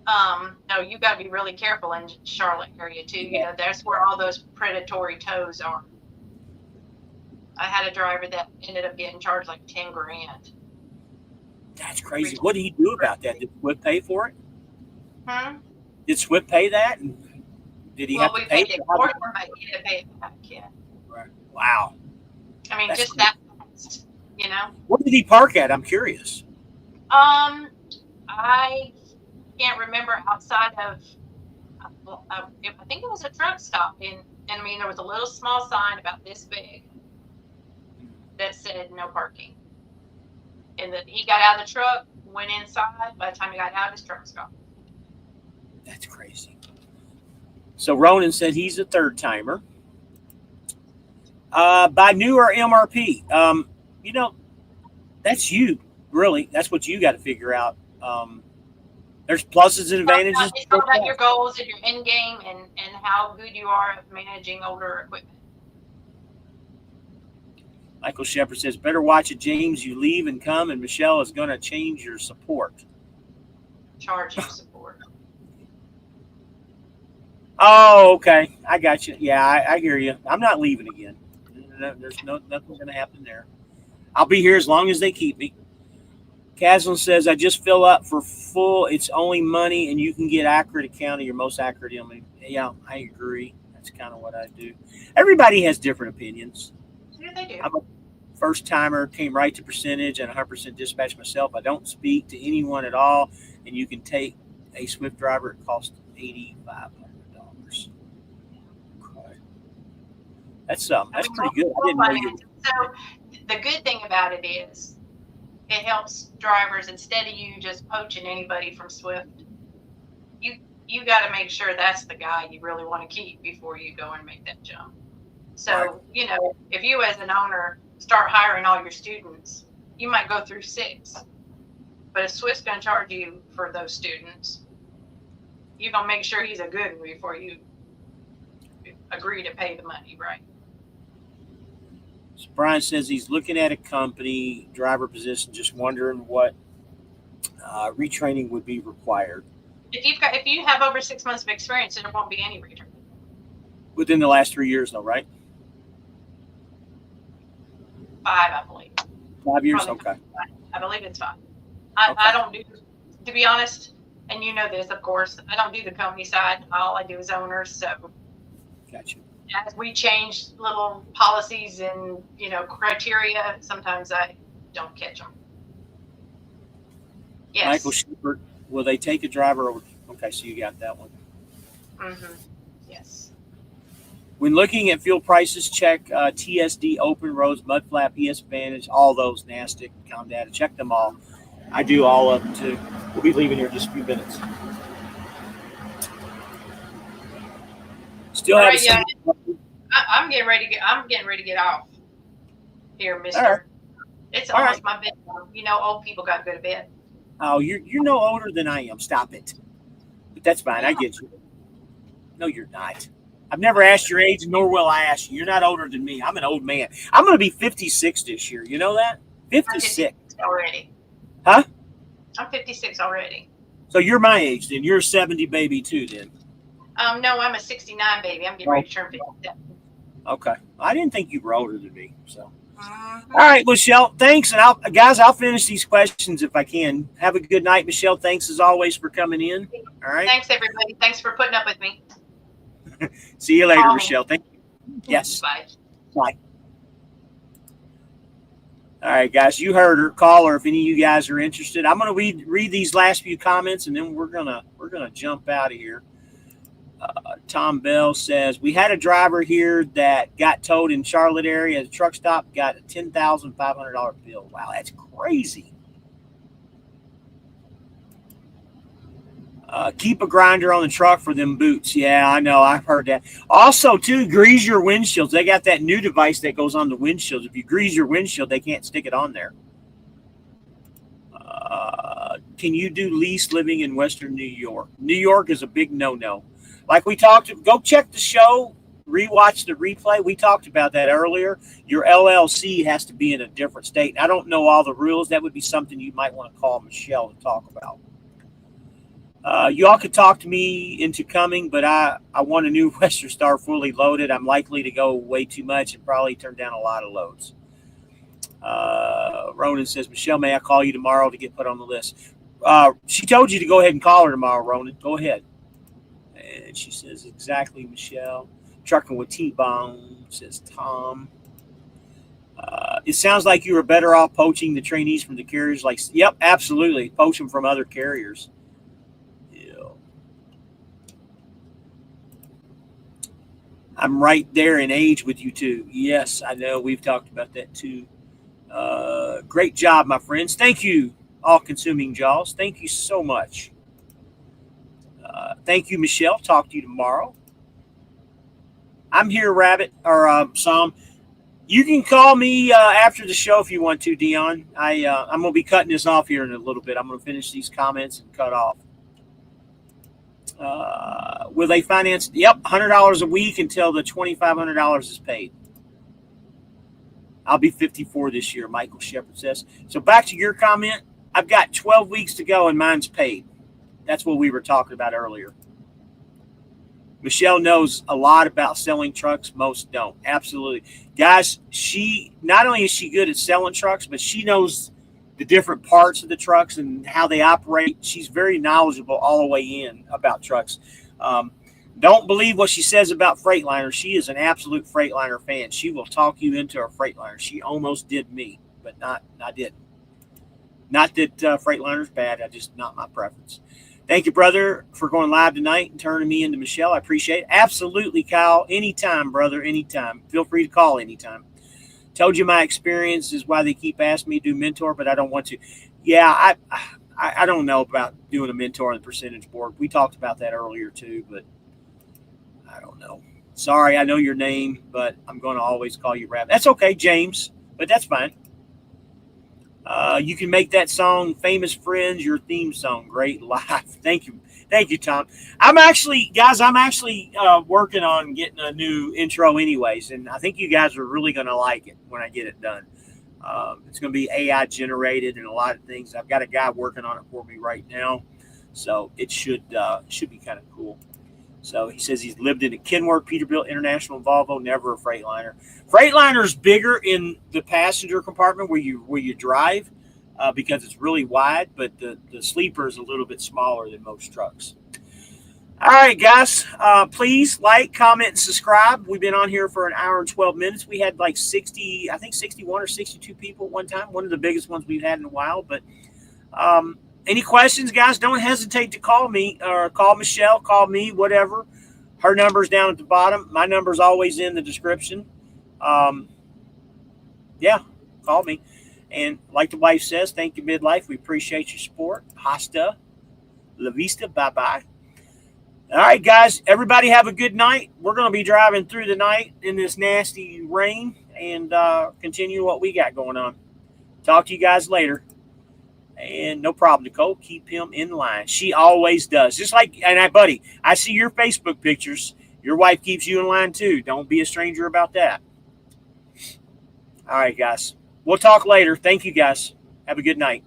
[SPEAKER 2] No, you got to be really careful in Charlotte area too. You know, that's where all those predatory tows are. I had a driver that ended up getting charged like 10 grand.
[SPEAKER 1] That's crazy. What did he do about that? Did Swift pay for it? Did Swift pay that? And did he have to pay
[SPEAKER 2] it? Or he didn't pay it back. Yeah.
[SPEAKER 1] Right. Wow.
[SPEAKER 2] I mean, that's just crazy. That fast, you know.
[SPEAKER 1] What did he park at? I'm curious.
[SPEAKER 2] I can't remember outside of. I think it was a truck stop, and I mean there was a little small sign about this big that said no parking. And then he got out of the truck, went inside. By the time he got out, his truck was gone.
[SPEAKER 1] That's crazy. So Ronan said he's a third timer. Buy new or MRP. You know, that's you, really. That's what you got to figure out. There's pluses and advantages.
[SPEAKER 2] It's all about your goals and your end game and how good you are at managing older equipment.
[SPEAKER 1] Michael Shepard says, better watch it, James. You leave and come, and Michelle is going to change your support.
[SPEAKER 2] Charge your support.
[SPEAKER 1] Oh, okay. I got you. Yeah, I hear you. I'm not leaving again. There's nothing going to happen there. I'll be here as long as they keep me. Caslin says, I just fill up for full. It's only money, and you can get accurate accounting, your most accurate. Yeah, I agree. That's kind of what I do. Everybody has different opinions.
[SPEAKER 2] Yeah, they do.
[SPEAKER 1] I'm a first timer, came right to percentage and 100% dispatch myself. I don't speak to anyone at all, and you can take a Swift driver. It costs $8,500. Okay. That's pretty good. I didn't know you.
[SPEAKER 2] So the good thing about it is it helps drivers, instead of you just poaching anybody from Swift, you got to make sure that's the guy you really want to keep before you go and make that jump. So, right. You know, if you as an owner start hiring all your students, you might go through 6. But if Swift's going to charge you for those students, you're going to make sure he's a good one before you agree to pay the money, right?
[SPEAKER 1] So Brian says he's looking at a company driver position, just wondering what retraining would be required.
[SPEAKER 2] If you have over 6 months of experience, then there won't be any retraining.
[SPEAKER 1] Within the last 3 years, though, right?
[SPEAKER 2] 5, I believe.
[SPEAKER 1] 5 years,
[SPEAKER 2] Probably
[SPEAKER 1] okay.
[SPEAKER 2] 5. I believe it's 5. I don't do, to be honest, and you know this, of course, I don't do the company side. All I do is owners. So,
[SPEAKER 1] gotcha.
[SPEAKER 2] As we change little policies and criteria, sometimes I don't catch them. Yes.
[SPEAKER 1] Michael Shepard, will they take a driver over? Okay, so you got that one.
[SPEAKER 2] Mm-hmm. Yes.
[SPEAKER 1] When looking at fuel prices, check TSD, Open Roads, Mud Flap, ES Advantage, all those, NASTIC, Com Data. Check them all. I do all of them too. We'll be leaving here in just a few minutes. Still have
[SPEAKER 2] right, yeah. I'm getting ready to get off here, Mister. Right. It's almost my bedtime. Old people got to go to bed.
[SPEAKER 1] Oh, you're no older than I am. Stop it. But that's fine. I get you. No, you're not. I've never asked your age, nor will I ask you. You're not older than me. I'm an old man. I'm going to be 56 this year. You know that? 56
[SPEAKER 2] already.
[SPEAKER 1] Huh?
[SPEAKER 2] I'm 56 already.
[SPEAKER 1] So you're my age then. You're a 70 baby too then.
[SPEAKER 2] No, I'm a 69 baby. I'm getting ready to turn 57.
[SPEAKER 1] Okay. I didn't think you were older than me. So. All right, Michelle, thanks. And I'll finish these questions if I can. Have a good night, Michelle. Thanks as always for coming in. All right.
[SPEAKER 2] Thanks, everybody. Thanks for putting up with me.
[SPEAKER 1] See you later, Michelle. Thank you. Yes.
[SPEAKER 2] Bye.
[SPEAKER 1] Bye. All right, guys, you heard her. Call her if any of you guys are interested. I'm going to read these last few comments, and then we're gonna jump out of here. Tom Bell says, we had a driver here that got towed in Charlotte area at a truck stop, got a $10,500 bill. Wow, that's crazy. Keep a grinder on the truck for them boots. Yeah, I know. I've heard that. Also, too, grease your windshields. They got that new device that goes on the windshields. If you grease your windshield, they can't stick it on there. Can you do lease living in Western New York? New York is a big no-no. Like we talked, go check the show, rewatch the replay. We talked about that earlier. Your LLC has to be in a different state. I don't know all the rules. That would be something you might want to call Michelle to talk about. You all could talk to me into coming, but I want a new Western Star fully loaded. I'm likely to go way too much and probably turn down a lot of loads. Ronan says, Michelle, may I call you tomorrow to get put on the list? She told you to go ahead and call her tomorrow, Ronan. Go ahead. And she says, exactly, Michelle. Trucking with T-Bone, says Tom. It sounds like you were better off poaching the trainees from the carriers. Like, yep, absolutely. Poach them from other carriers. I'm right there in age with you too. Yes, I know. We've talked about that too. Great job, my friends. Thank you, all-consuming jaws. Thank you so much. Thank you, Michelle. Talk to you tomorrow. I'm here, Rabbit, or Psalm. You can call me after the show if you want to, Dion. I'm going to be cutting this off here in a little bit. I'm going to finish these comments and cut off. Will they finance? Yep, $100 a week until the $2,500 is paid. I'll be 54 this year, Michael Shepard says. So back to your comment. I've got 12 weeks to go and mine's paid. That's what we were talking about earlier. Michelle knows a lot about selling trucks. Most don't. Absolutely. Guys, she not only is she good at selling trucks, but she knows the different parts of the trucks and how they operate. She's very knowledgeable all the way in about trucks. Don't believe what she says about Freightliner. She is an absolute Freightliner fan. She will talk you into a Freightliner. She almost did me, but I didn't. Not that Freightliner's bad. I just not my preference. Thank you, brother, for going live tonight and turning me into Michelle. I appreciate it. Absolutely, Kyle. Anytime, brother. Anytime. Feel free to call anytime. Told you my experience is why they keep asking me to do mentor, but I don't want to. Yeah, I don't know about doing a mentor on the percentage board. We talked about that earlier too, but I don't know. Sorry, I know your name, but I'm going to always call you Rabbit. That's okay, James, but that's fine. You can make that song, Famous Friends, your theme song. Great live. Thank you. Thank you, Tom. I'm actually working on getting a new intro anyways, and I think you guys are really going to like it when I get it done. It's going to be AI generated and a lot of things. I've got a guy working on it for me right now, so it should be kind of cool. So he says he's lived in a Kenworth, Peterbilt, International, Volvo, never a Freightliner. Freightliner's bigger in the passenger compartment where you drive because it's really wide, but the sleeper is a little bit smaller than most trucks. All right, guys, please like, comment, and subscribe. We've been on here for an hour and 12 minutes. We had like 61 or 62 people at one time, one of the biggest ones we've had in a while. But any questions, guys, don't hesitate to call me or call Michelle, call me, whatever. Her number's down at the bottom. My number's always in the description. Yeah, call me. And like the wife says, thank you, Midlife. We appreciate your support. Hasta la vista. Bye-bye. All right, guys, everybody have a good night. We're going to be driving through the night in this nasty rain and continue what we got going on. Talk to you guys later. And no problem, Nicole. Keep him in line. She always does. Just like, and buddy, I see your Facebook pictures. Your wife keeps you in line too. Don't be a stranger about that. All right, guys. We'll talk later. Thank you, guys. Have a good night.